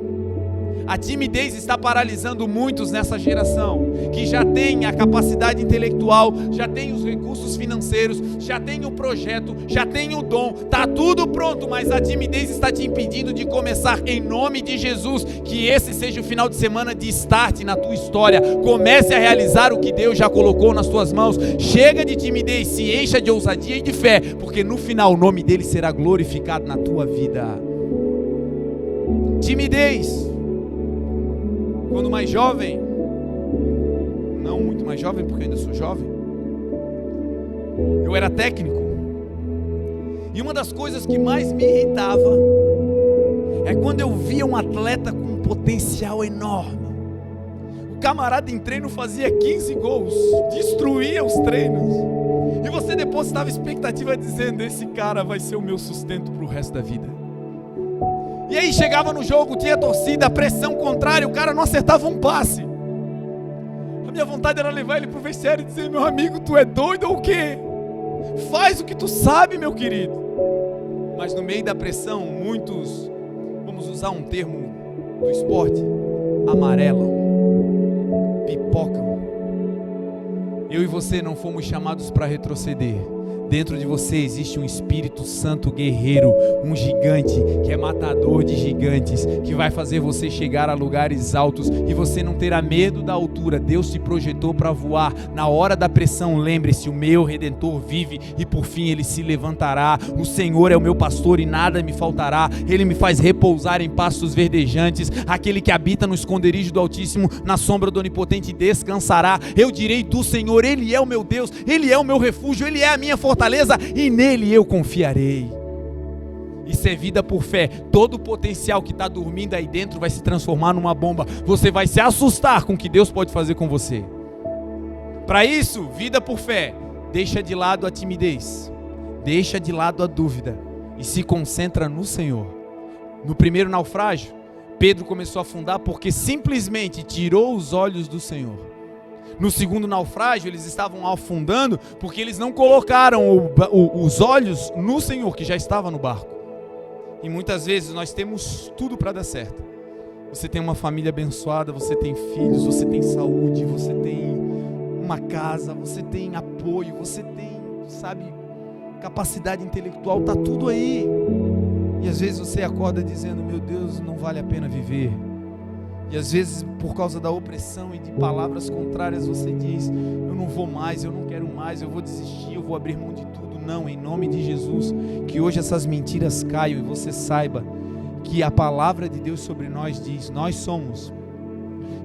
A timidez está paralisando muitos nessa geração, que já tem a capacidade intelectual, já tem os recursos financeiros, já tem o projeto, já tem o dom, está tudo pronto, mas a timidez está te impedindo de começar. Em nome de Jesus, que esse seja o final de semana de start na tua história. Comece a realizar o que Deus já colocou nas tuas mãos. Chega de timidez, se encha de ousadia e de fé, porque no final o nome dele será glorificado na tua vida. Timidez. Quando mais jovem, não muito mais jovem, porque eu ainda sou jovem, eu era técnico, e uma das coisas que mais me irritava é quando eu via um atleta com um potencial enorme. O camarada em treino fazia 15 gols, destruía os treinos, e você depositava expectativa dizendo, esse cara vai ser o meu sustento para o resto da vida. E aí chegava no jogo, tinha torcida, pressão contrária, o cara não acertava um passe. A minha vontade era levar ele para o vestiário e dizer, meu amigo, tu é doido ou o quê? Faz o que tu sabe, meu querido. Mas no meio da pressão, muitos, vamos usar um termo do esporte, amarelam, pipocam. Eu e você não fomos chamados para retroceder. Dentro de você existe um Espírito Santo guerreiro, um gigante que é matador de gigantes, que vai fazer você chegar a lugares altos e você não terá medo da altura. Deus te projetou para voar. Na hora da pressão, lembre-se, o meu Redentor vive e por fim ele se levantará. O Senhor é o meu pastor e nada me faltará. Ele me faz repousar em pastos verdejantes. Aquele que habita no esconderijo do Altíssimo, na sombra do Onipotente descansará. Eu direi do Senhor, Ele é o meu Deus, Ele é o meu refúgio, Ele é a minha fortaleza e nele eu confiarei. Isso é vida por fé. Todo o potencial que está dormindo aí dentro vai se transformar numa bomba. Você vai se assustar com o que Deus pode fazer com você. Para isso, vida por fé. Deixa de lado a timidez. Deixa de lado a dúvida. E se concentra no Senhor. No primeiro naufrágio, Pedro começou a afundar porque simplesmente tirou os olhos do Senhor. No segundo naufrágio, eles estavam afundando porque eles não colocaram os olhos no Senhor, que já estava no barco. E muitas vezes nós temos tudo para dar certo. Você tem uma família abençoada, você tem filhos, você tem saúde, você tem uma casa, você tem apoio, você tem, capacidade intelectual, está tudo aí. E às vezes você acorda dizendo, meu Deus, não vale a pena viver. E às vezes, por causa da opressão e de palavras contrárias, você diz, eu não vou mais, eu não quero mais, eu vou desistir, eu vou abrir mão de tudo. Não, em nome de Jesus, que hoje essas mentiras caiam e você saiba que a palavra de Deus sobre nós diz, nós somos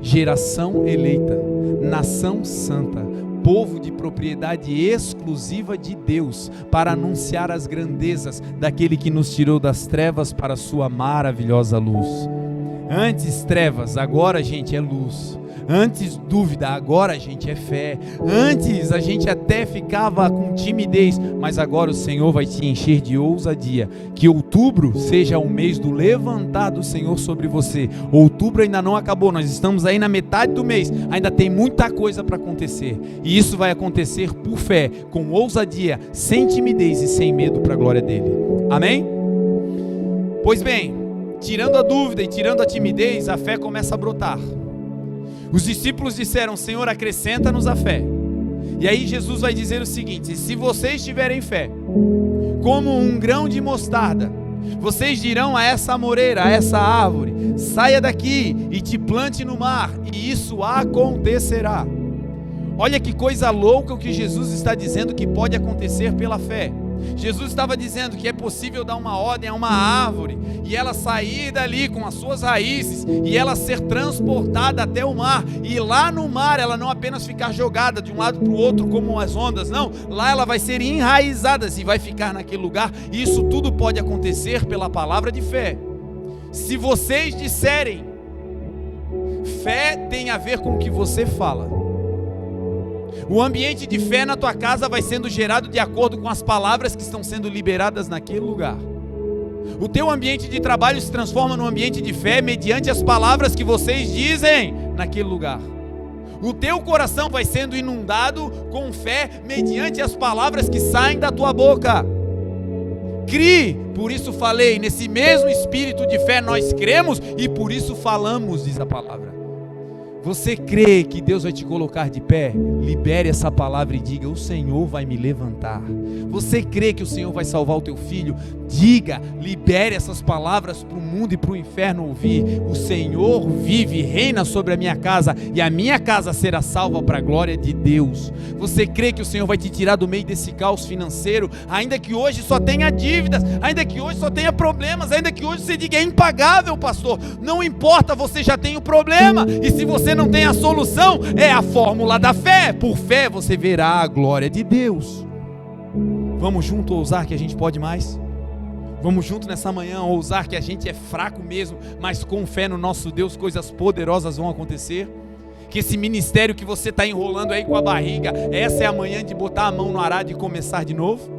geração eleita, nação santa, povo de propriedade exclusiva de Deus, para anunciar as grandezas daquele que nos tirou das trevas para a sua maravilhosa luz. Antes trevas, agora a gente é luz. Antes dúvida, agora a gente é fé. Antes a gente até ficava com timidez, mas agora o Senhor vai te encher de ousadia. Que outubro seja o mês do levantar do Senhor sobre você. Outubro ainda não acabou, nós estamos aí na metade do mês. Ainda tem muita coisa para acontecer. E isso vai acontecer por fé, com ousadia, sem timidez e sem medo, para a glória dele. Amém? Pois bem, tirando a dúvida e tirando a timidez, a fé começa a brotar. Os discípulos disseram, Senhor, acrescenta-nos a fé. E aí Jesus vai dizer o seguinte, se vocês tiverem fé, como um grão de mostarda, vocês dirão a essa amoreira, a essa árvore, saia daqui e te plante no mar, e isso acontecerá. Olha que coisa louca o que Jesus está dizendo que pode acontecer pela fé. Jesus estava dizendo que é possível dar uma ordem a uma árvore e ela sair dali com as suas raízes e ela ser transportada até o mar, e lá no mar ela não apenas ficar jogada de um lado para o outro como as ondas, não, lá ela vai ser enraizada e vai ficar naquele lugar. E isso tudo pode acontecer pela palavra de fé. Se vocês disserem, fé tem a ver com o que você fala. O ambiente de fé na tua casa vai sendo gerado de acordo com as palavras que estão sendo liberadas naquele lugar. O teu ambiente de trabalho se transforma num ambiente de fé mediante as palavras que vocês dizem naquele lugar. O teu coração vai sendo inundado com fé mediante as palavras que saem da tua boca. Crie, por isso falei, nesse mesmo espírito de fé nós cremos e por isso falamos, diz a palavra. Você crê que Deus vai te colocar de pé? Libere essa palavra e diga, o Senhor vai me levantar. Você crê que o Senhor vai salvar o teu filho? Diga, libere essas palavras para o mundo e para o inferno ouvir. O Senhor vive, reina sobre a minha casa e a minha casa será salva para a glória de Deus. Você crê que o Senhor vai te tirar do meio desse caos financeiro, ainda que hoje só tenha dívidas, ainda que hoje só tenha problemas, ainda que hoje você diga, é impagável, pastor. Não importa, você já tem o problema, e se você não tem a solução, é a fórmula da fé. Por fé você verá a glória de Deus. Vamos junto ousar que a gente pode mais? Vamos junto nessa manhã ousar que a gente é fraco mesmo, mas com fé no nosso Deus coisas poderosas vão acontecer. Que esse ministério que você está enrolando aí com a barriga, essa é a manhã de botar a mão no arado e começar de novo.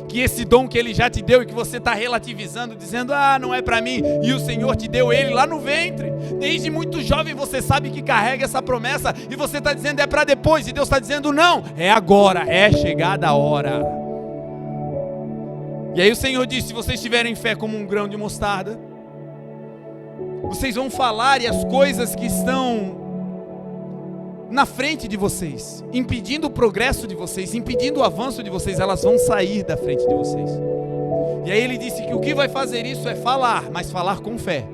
Que esse dom que Ele já te deu e que você está relativizando, dizendo, não é para mim, e o Senhor te deu ele lá no ventre. Desde muito jovem você sabe que carrega essa promessa e você está dizendo é para depois, e Deus está dizendo não, é agora, é chegada a hora. E aí o Senhor diz, se vocês tiverem fé como um grão de mostarda, vocês vão falar, e as coisas que estão na frente de vocês, impedindo o progresso de vocês, impedindo o avanço de vocês, elas vão sair da frente de vocês. E aí ele disse que o que vai fazer isso é falar, mas falar com fé.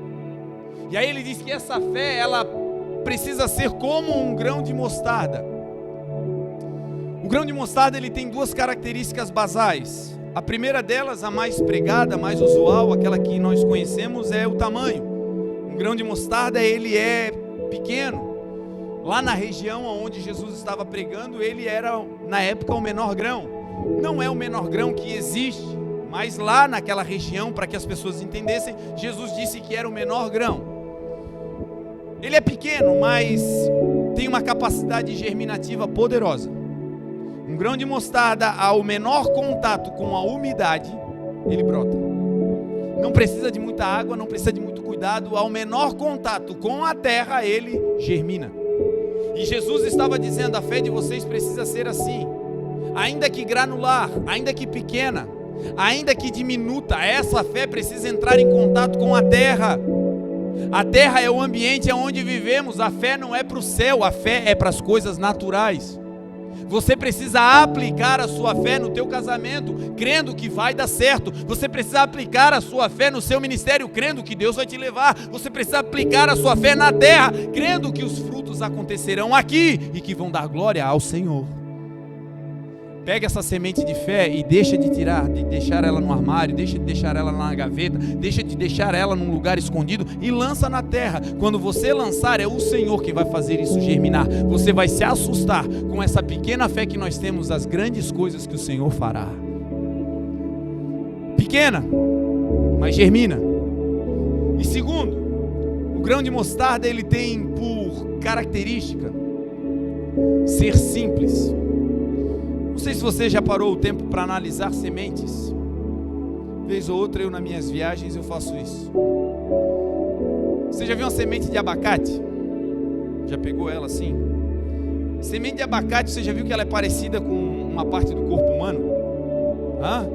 E aí ele disse que essa fé, ela precisa ser como um grão de mostarda. O grão de mostarda, ele tem duas características basais. A primeira delas, a mais pregada, a mais usual, aquela que nós conhecemos, é o tamanho. Um grão de mostarda, ele é pequeno. Lá na região onde Jesus estava pregando, ele era, na época, o menor grão. Não é o menor grão que existe, Mas lá naquela região, para que as pessoas entendessem, Jesus disse que era o menor grão. Ele é pequeno, mas tem uma capacidade germinativa poderosa. Um grão de mostarda, ao menor contato com a umidade, ele brota. Não precisa de muita água, não precisa de muito cuidado. Ao menor contato com a terra, ele germina. E Jesus estava dizendo: a fé de vocês precisa ser assim. Ainda que granular, ainda que pequena, ainda que diminuta, essa fé precisa entrar em contato com a terra. A terra é o ambiente onde vivemos. A fé não é para o céu, a fé é para as coisas naturais. Você precisa aplicar a sua fé no teu casamento, crendo que vai dar certo. Você precisa aplicar a sua fé no seu ministério, crendo que Deus vai te levar. Você precisa aplicar a sua fé na terra, crendo que os frutos acontecerão aqui e que vão dar glória ao Senhor. Pega essa semente de fé e deixa de deixar ela no armário, deixa de deixar ela na gaveta, deixa de deixar ela num lugar escondido e lança na terra. Quando você lançar, é o Senhor que vai fazer isso germinar. Você vai se assustar com essa pequena fé que nós temos, as grandes coisas que o Senhor fará. Pequena, mas germina. E segundo, o grão de mostarda, ele tem por característica ser simples. Não sei se você já parou o tempo para analisar sementes. Vez ou outra, eu nas minhas viagens eu faço isso. Você já viu uma semente de abacate? Já pegou ela assim? Semente de abacate, você já viu que ela é parecida com uma parte do corpo humano? Hã?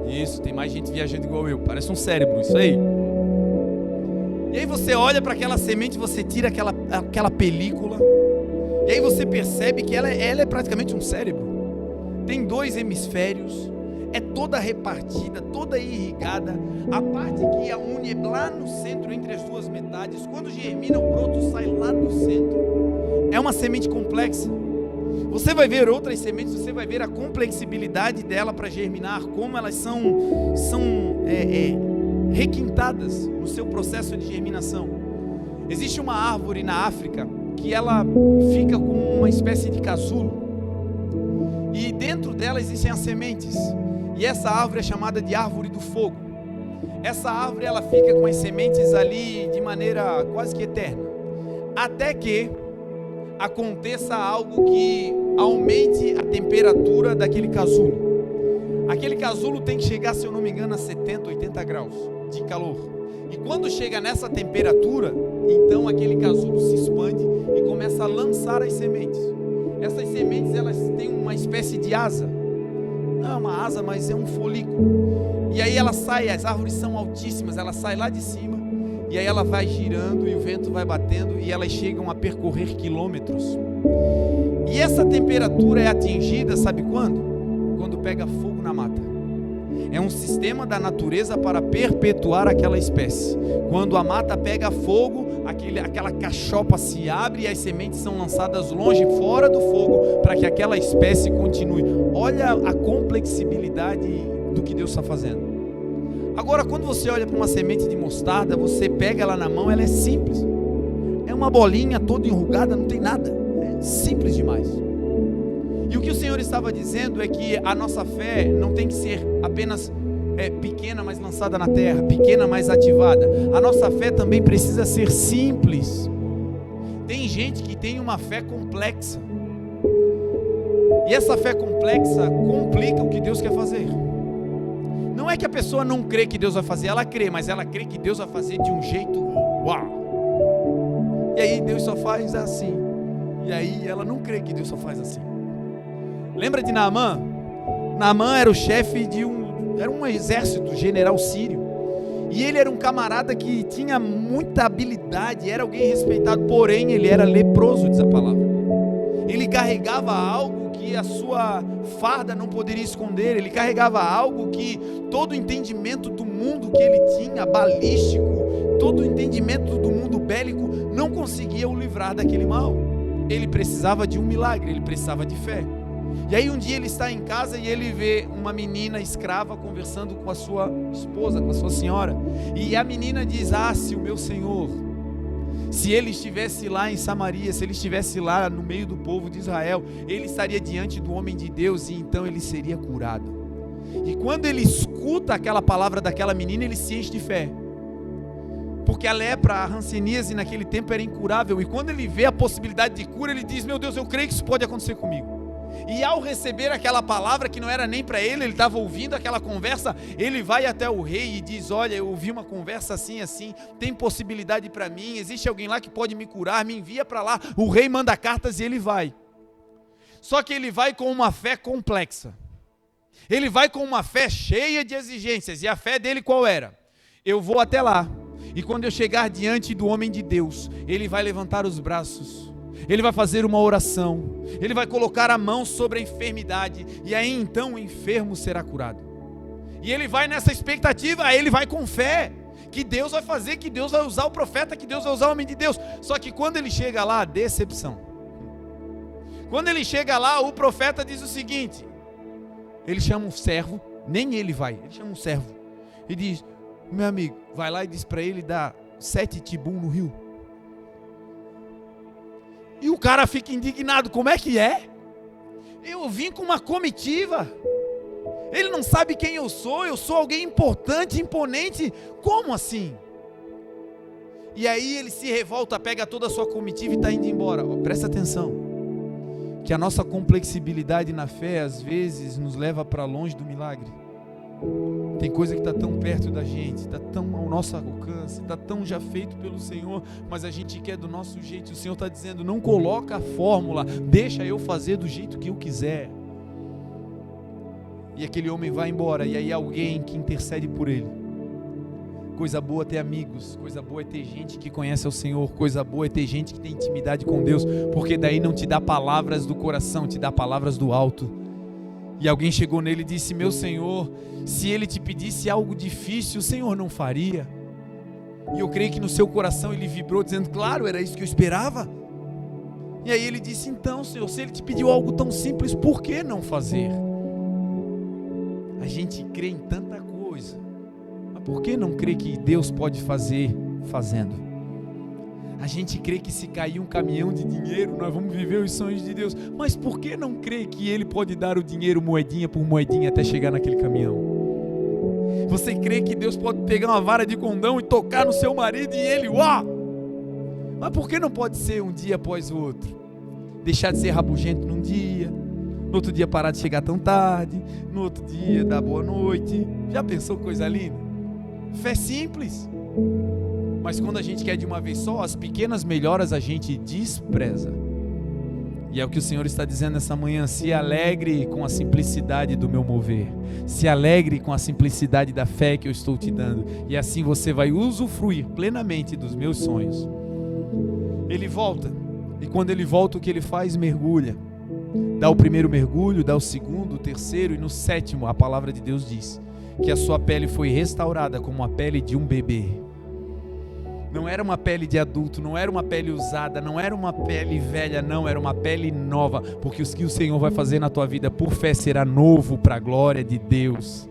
Isso, tem mais gente viajando igual eu. Parece um cérebro, isso aí. E aí você olha para aquela semente, você tira aquela película, e aí você percebe que ela é praticamente um cérebro. Tem 2 hemisférios, é toda repartida, toda irrigada. A parte que a une é lá no centro, entre as duas metades. Quando germina, o broto sai lá do centro. É uma semente complexa. Você vai ver outras sementes, você vai ver a complexibilidade dela para germinar, como elas são requintadas no seu processo de germinação. Existe uma árvore na África que ela fica com uma espécie de casulo. E dentro dela existem as sementes. E essa árvore é chamada de árvore do fogo. Essa árvore, ela fica com as sementes ali de maneira quase que eterna, até que aconteça algo que aumente a temperatura daquele casulo. Aquele casulo tem que chegar, se eu não me engano, a 70, 80 graus de calor. E quando chega nessa temperatura, então aquele casulo se expande e começa a lançar as sementes. Essas sementes, elas têm uma espécie de asa. Não é uma asa, mas é um folículo. E aí ela sai, as árvores são altíssimas, ela sai lá de cima, e aí ela vai girando e o vento vai batendo e elas chegam a percorrer quilômetros. E essa temperatura é atingida, sabe quando? Quando pega fogo na mata. É um sistema da natureza para perpetuar aquela espécie. Quando a mata pega fogo, aquela cachopa se abre e as sementes são lançadas longe, fora do fogo, para que aquela espécie continue. Olha a complexibilidade do que Deus está fazendo. Agora, quando você olha para uma semente de mostarda, você pega ela na mão, ela é simples. É uma bolinha toda enrugada, não tem nada. É simples demais. E o que o Senhor estava dizendo é que a nossa fé não tem que ser apenas pequena, mas lançada na terra, pequena, mas ativada. A nossa fé também precisa ser simples. Tem gente que tem uma fé complexa. E essa fé complexa complica o que Deus quer fazer. Não é que a pessoa não crê que Deus vai fazer, ela crê, mas ela crê que Deus vai fazer de um jeito uau. E aí Deus só faz assim. E aí ela não crê que Deus só faz assim. Lembra de Naamã? Naamã era o chefe era um exército, general sírio. E ele era um camarada que tinha muita habilidade, era alguém respeitado, porém ele era leproso, diz a palavra. Ele carregava algo que a sua farda não poderia esconder, ele carregava algo que todo o entendimento do mundo que ele tinha, balístico, todo o entendimento do mundo bélico, não conseguia o livrar daquele mal. Ele precisava de um milagre, ele precisava de fé. E aí um dia ele está em casa e ele vê uma menina escrava conversando com a sua esposa, com a sua senhora. E a menina diz: se o meu Senhor, se ele estivesse lá em Samaria, se ele estivesse lá no meio do povo de Israel, ele estaria diante do homem de Deus e então ele seria curado. E quando ele escuta aquela palavra daquela menina, ele se enche de fé. Porque a lepra, a hanseníase naquele tempo era incurável. E quando ele vê a possibilidade de cura, ele diz: meu Deus, eu creio que isso pode acontecer comigo. E ao receber aquela palavra que não era nem para ele estava ouvindo aquela conversa, ele vai até o rei e diz: olha, eu ouvi uma conversa assim, assim, tem possibilidade para mim, existe alguém lá que pode me curar, me envia para lá. O rei manda cartas e ele vai. Só que ele vai com uma fé complexa. Ele vai com uma fé cheia de exigências. E a fé dele qual era? Eu vou até lá, e quando eu chegar diante do homem de Deus, ele vai levantar os braços, ele vai fazer uma oração, ele vai colocar a mão sobre a enfermidade, e aí então o enfermo será curado. E ele vai nessa expectativa, aí ele vai com fé, que Deus vai fazer, que Deus vai usar o profeta, que Deus vai usar o homem de Deus. Só que quando ele chega lá, decepção. Quando ele chega lá, o profeta diz o seguinte, ele chama um servo, nem ele vai, ele chama um servo, e diz: meu amigo, vai lá e diz para ele dar 7 tibum no rio. E o cara fica indignado: como é que é? Eu vim com uma comitiva, ele não sabe quem eu sou alguém importante, imponente, como assim? E aí ele se revolta, pega toda a sua comitiva e está indo embora. Presta atenção, que a nossa complexibilidade na fé às vezes nos leva para longe do milagre. Tem coisa que está tão perto da gente, está tão ao nosso alcance, está tão já feito pelo Senhor, mas a gente quer do nosso jeito. O Senhor está dizendo: não coloca a fórmula, deixa eu fazer do jeito que eu quiser. E aquele homem vai embora, e aí alguém que intercede por ele. Coisa boa é ter amigos, coisa boa é ter gente que conhece o Senhor, coisa boa é ter gente que tem intimidade com Deus, porque daí não te dá palavras do coração, te dá palavras do alto. E alguém chegou nele e disse: meu Senhor, se ele te pedisse algo difícil, o Senhor não faria? E eu creio que no seu coração ele vibrou dizendo: claro, era isso que eu esperava. E aí ele disse: então, Senhor, se ele te pediu algo tão simples, por que não fazer? A gente crê em tanta coisa, mas por que não crê que Deus pode fazer fazendo? A gente crê que se cair um caminhão de dinheiro, nós vamos viver os sonhos de Deus. Mas por que não crê que Ele pode dar o dinheiro moedinha por moedinha até chegar naquele caminhão? Você crê que Deus pode pegar uma vara de condão e tocar no seu marido e ele, uau! Mas por que não pode ser um dia após o outro? Deixar de ser rabugento num dia, no outro dia parar de chegar tão tarde, no outro dia dar boa noite. Já pensou coisa linda? Fé simples. Mas quando a gente quer de uma vez só, as pequenas melhoras a gente despreza. E é o que o Senhor está dizendo nessa manhã: se alegre com a simplicidade do meu mover, se alegre com a simplicidade da fé que eu estou te dando, e assim você vai usufruir plenamente dos meus sonhos. Ele volta, e quando ele volta, o que ele faz? Mergulha. Dá o primeiro mergulho, dá o segundo, o terceiro, e no 7º a palavra de Deus diz que a sua pele foi restaurada como a pele de um bebê. Não era uma pele de adulto, não era uma pele usada, não era uma pele velha, não, era uma pele nova, porque o que o Senhor vai fazer na tua vida por fé será novo para a glória de Deus.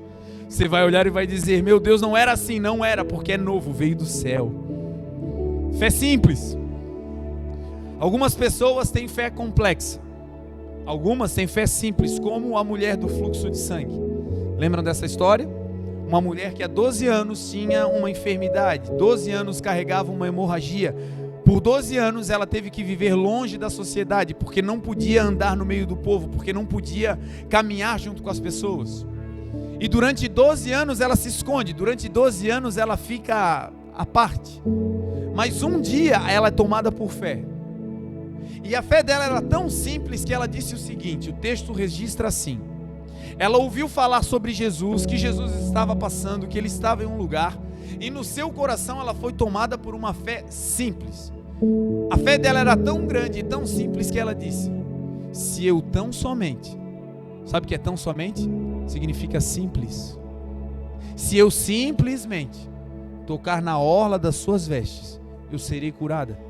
Você vai olhar e vai dizer: meu Deus, não era assim. Não era, porque é novo, veio do céu. Fé simples. Algumas pessoas têm fé complexa, algumas têm fé simples, como a mulher do fluxo de sangue. Lembram dessa história? Uma mulher que há 12 anos tinha uma enfermidade, 12 anos carregava uma hemorragia. Por 12 anos ela teve que viver longe da sociedade, porque não podia andar no meio do povo, porque não podia caminhar junto com as pessoas. E durante 12 anos ela se esconde, durante 12 anos ela fica à parte. Mas um dia ela é tomada por fé. E a fé dela era tão simples que ela disse o seguinte, o texto registra assim: ela ouviu falar sobre Jesus, que Jesus estava passando, que ele estava em um lugar, e no seu coração ela foi tomada por uma fé simples. A fé dela era tão grande e tão simples que ela disse: se eu tão somente, sabe o que é tão somente? Significa simples. Se eu simplesmente tocar na orla das suas vestes, eu serei curada.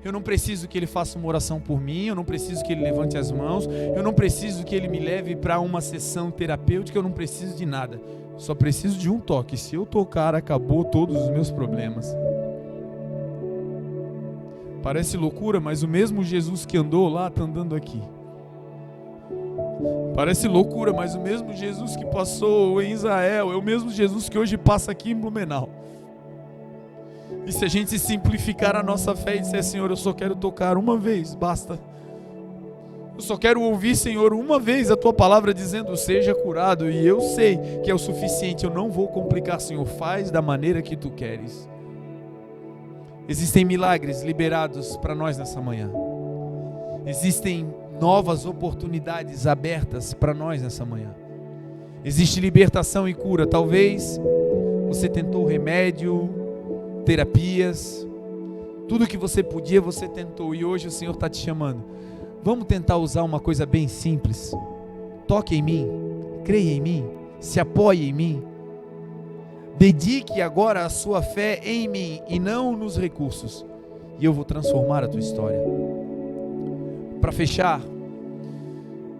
Eu não preciso que ele faça uma oração por mim, eu não preciso que ele levante as mãos, eu não preciso que ele me leve para uma sessão terapêutica, eu não preciso de nada, só preciso de um toque. Se eu tocar, acabou todos os meus problemas. Parece loucura, mas o mesmo Jesus que andou lá está andando aqui. Parece loucura, mas o mesmo Jesus que passou em Israel é o mesmo Jesus que hoje passa aqui em Blumenau. E se a gente simplificar a nossa fé e disser: Senhor, eu só quero tocar uma vez, basta. Eu só quero ouvir, Senhor, uma vez a Tua palavra dizendo: seja curado. E eu sei que é o suficiente, eu não vou complicar, Senhor, faz da maneira que Tu queres. Existem milagres liberados para nós nessa manhã. Existem novas oportunidades abertas para nós nessa manhã. Existe libertação e cura. Talvez você tentou remédio, terapias, tudo que você podia você tentou, e hoje o Senhor está te chamando. Vamos tentar usar uma coisa bem simples. Toque em mim, creia em mim, se apoie em mim. Dedique agora a sua fé em mim e não nos recursos, e eu vou transformar a tua história. Para fechar,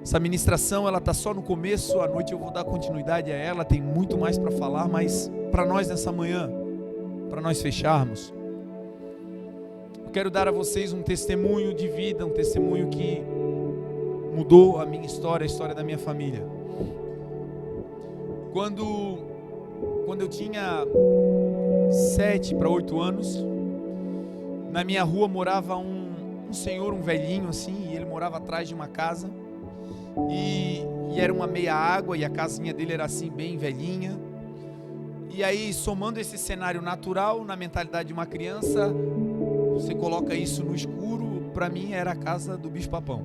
essa ministração ela está só no começo, à noite eu vou dar continuidade a ela, tem muito mais para falar, mas para nós nessa manhã, para nós fecharmos, eu quero dar a vocês um testemunho de vida, um testemunho que mudou a minha história, a história da minha família. Quando eu tinha 7 para 8 anos, na minha rua morava um senhor, um velhinho assim, e ele morava atrás de uma casa, e era uma meia água, e a casinha dele era assim bem velhinha. E aí, somando esse cenário natural na mentalidade de uma criança, você coloca isso no escuro, para mim era a casa do bicho-papão.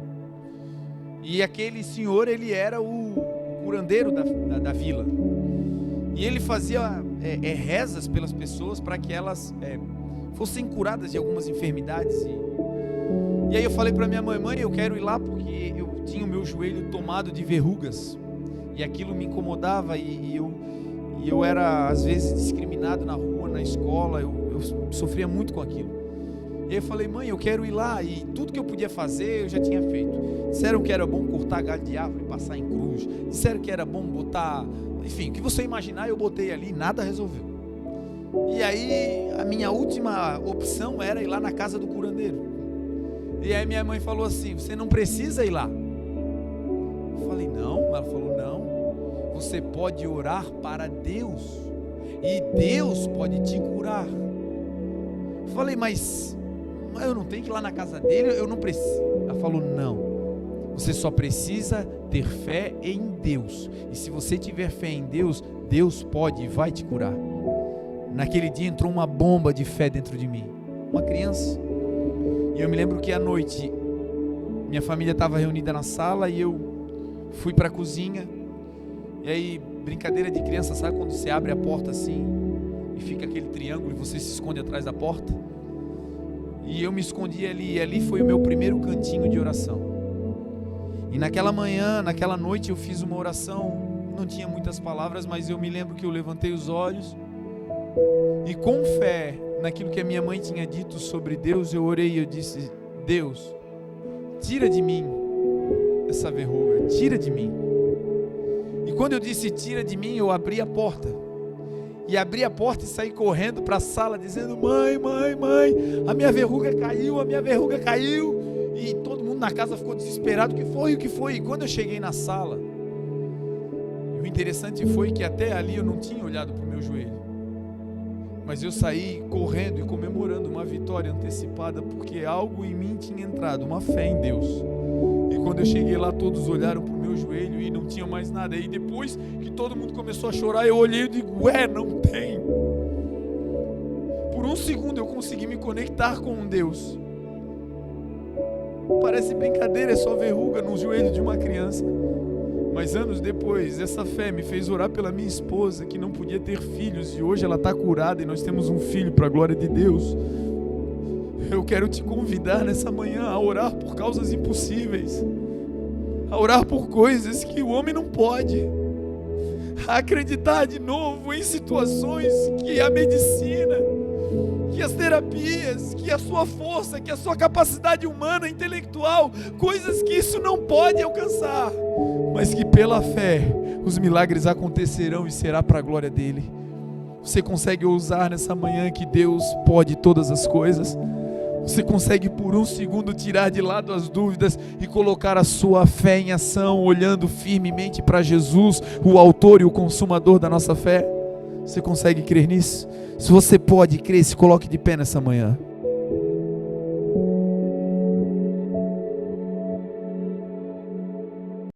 E aquele senhor, ele era o curandeiro da vila, e ele fazia rezas pelas pessoas para que elas fossem curadas de algumas enfermidades. E aí eu falei para minha mãe: mãe, eu quero ir lá porque eu tinha o meu joelho tomado de verrugas, e aquilo me incomodava, e eu era às vezes discriminado na rua, na escola, eu sofria muito com aquilo. E aí eu falei: mãe, eu quero ir lá, e tudo que eu podia fazer eu já tinha feito. Disseram que era bom cortar galho de árvore e passar em cruz, disseram que era bom botar, enfim, o que você imaginar eu botei ali, nada resolveu. E aí a minha última opção era ir lá na casa do curandeiro. E aí minha mãe falou assim: você não precisa ir lá. Eu falei: não. Ela falou: não, você pode orar para Deus, e Deus pode te curar. Eu falei: mas eu não tenho que ir lá na casa dele, eu não preciso. Ela falou: não, você só precisa ter fé em Deus, e se você tiver fé em Deus, Deus pode e vai te curar. Naquele dia entrou uma bomba de fé dentro de mim, uma criança. E eu me lembro que à noite, minha família estava reunida na sala, e eu fui para a cozinha, e aí, brincadeira de criança, sabe quando você abre a porta assim, e fica aquele triângulo, e você se esconde atrás da porta? E eu me escondi ali, e ali foi o meu primeiro cantinho de oração. E naquela manhã, naquela noite, eu fiz uma oração, não tinha muitas palavras, mas eu me lembro que eu levantei os olhos, e com fé naquilo que a minha mãe tinha dito sobre Deus, eu orei e eu disse: Deus, tira de mim essa verruga, tira de mim. E quando eu disse tira de mim, eu abri a porta, e saí correndo para a sala dizendo: mãe, a minha verruga caiu, e todo mundo na casa ficou desesperado: o que foi? E quando eu cheguei na sala, o interessante foi que até ali eu não tinha olhado para o meu joelho, mas eu saí correndo e comemorando uma vitória antecipada, porque algo em mim tinha entrado, uma fé em Deus. E quando eu cheguei lá, todos olharam para o meu joelho e não tinha mais nada. E depois que todo mundo começou a chorar, eu olhei e digo: não tem. Por um segundo eu consegui me conectar com Deus. Parece brincadeira, é só verruga no joelho de uma criança. Mas anos depois, essa fé me fez orar pela minha esposa, que não podia ter filhos, e hoje ela está curada e nós temos um filho para a glória de Deus. Eu quero te convidar nessa manhã a orar por causas impossíveis, a orar por coisas que o homem não pode, a acreditar de novo em situações que a medicina, que as terapias, que a sua força, que a sua capacidade humana, intelectual, coisas que isso não pode alcançar, mas que pela fé os milagres acontecerão e será para a glória dele. Você consegue ousar nessa manhã que Deus pode todas as coisas? Você consegue por um segundo tirar de lado as dúvidas e colocar a sua fé em ação, olhando firmemente para Jesus, o autor e o consumador da nossa fé? Você consegue crer nisso? Se você pode crer, se coloque de pé nessa manhã.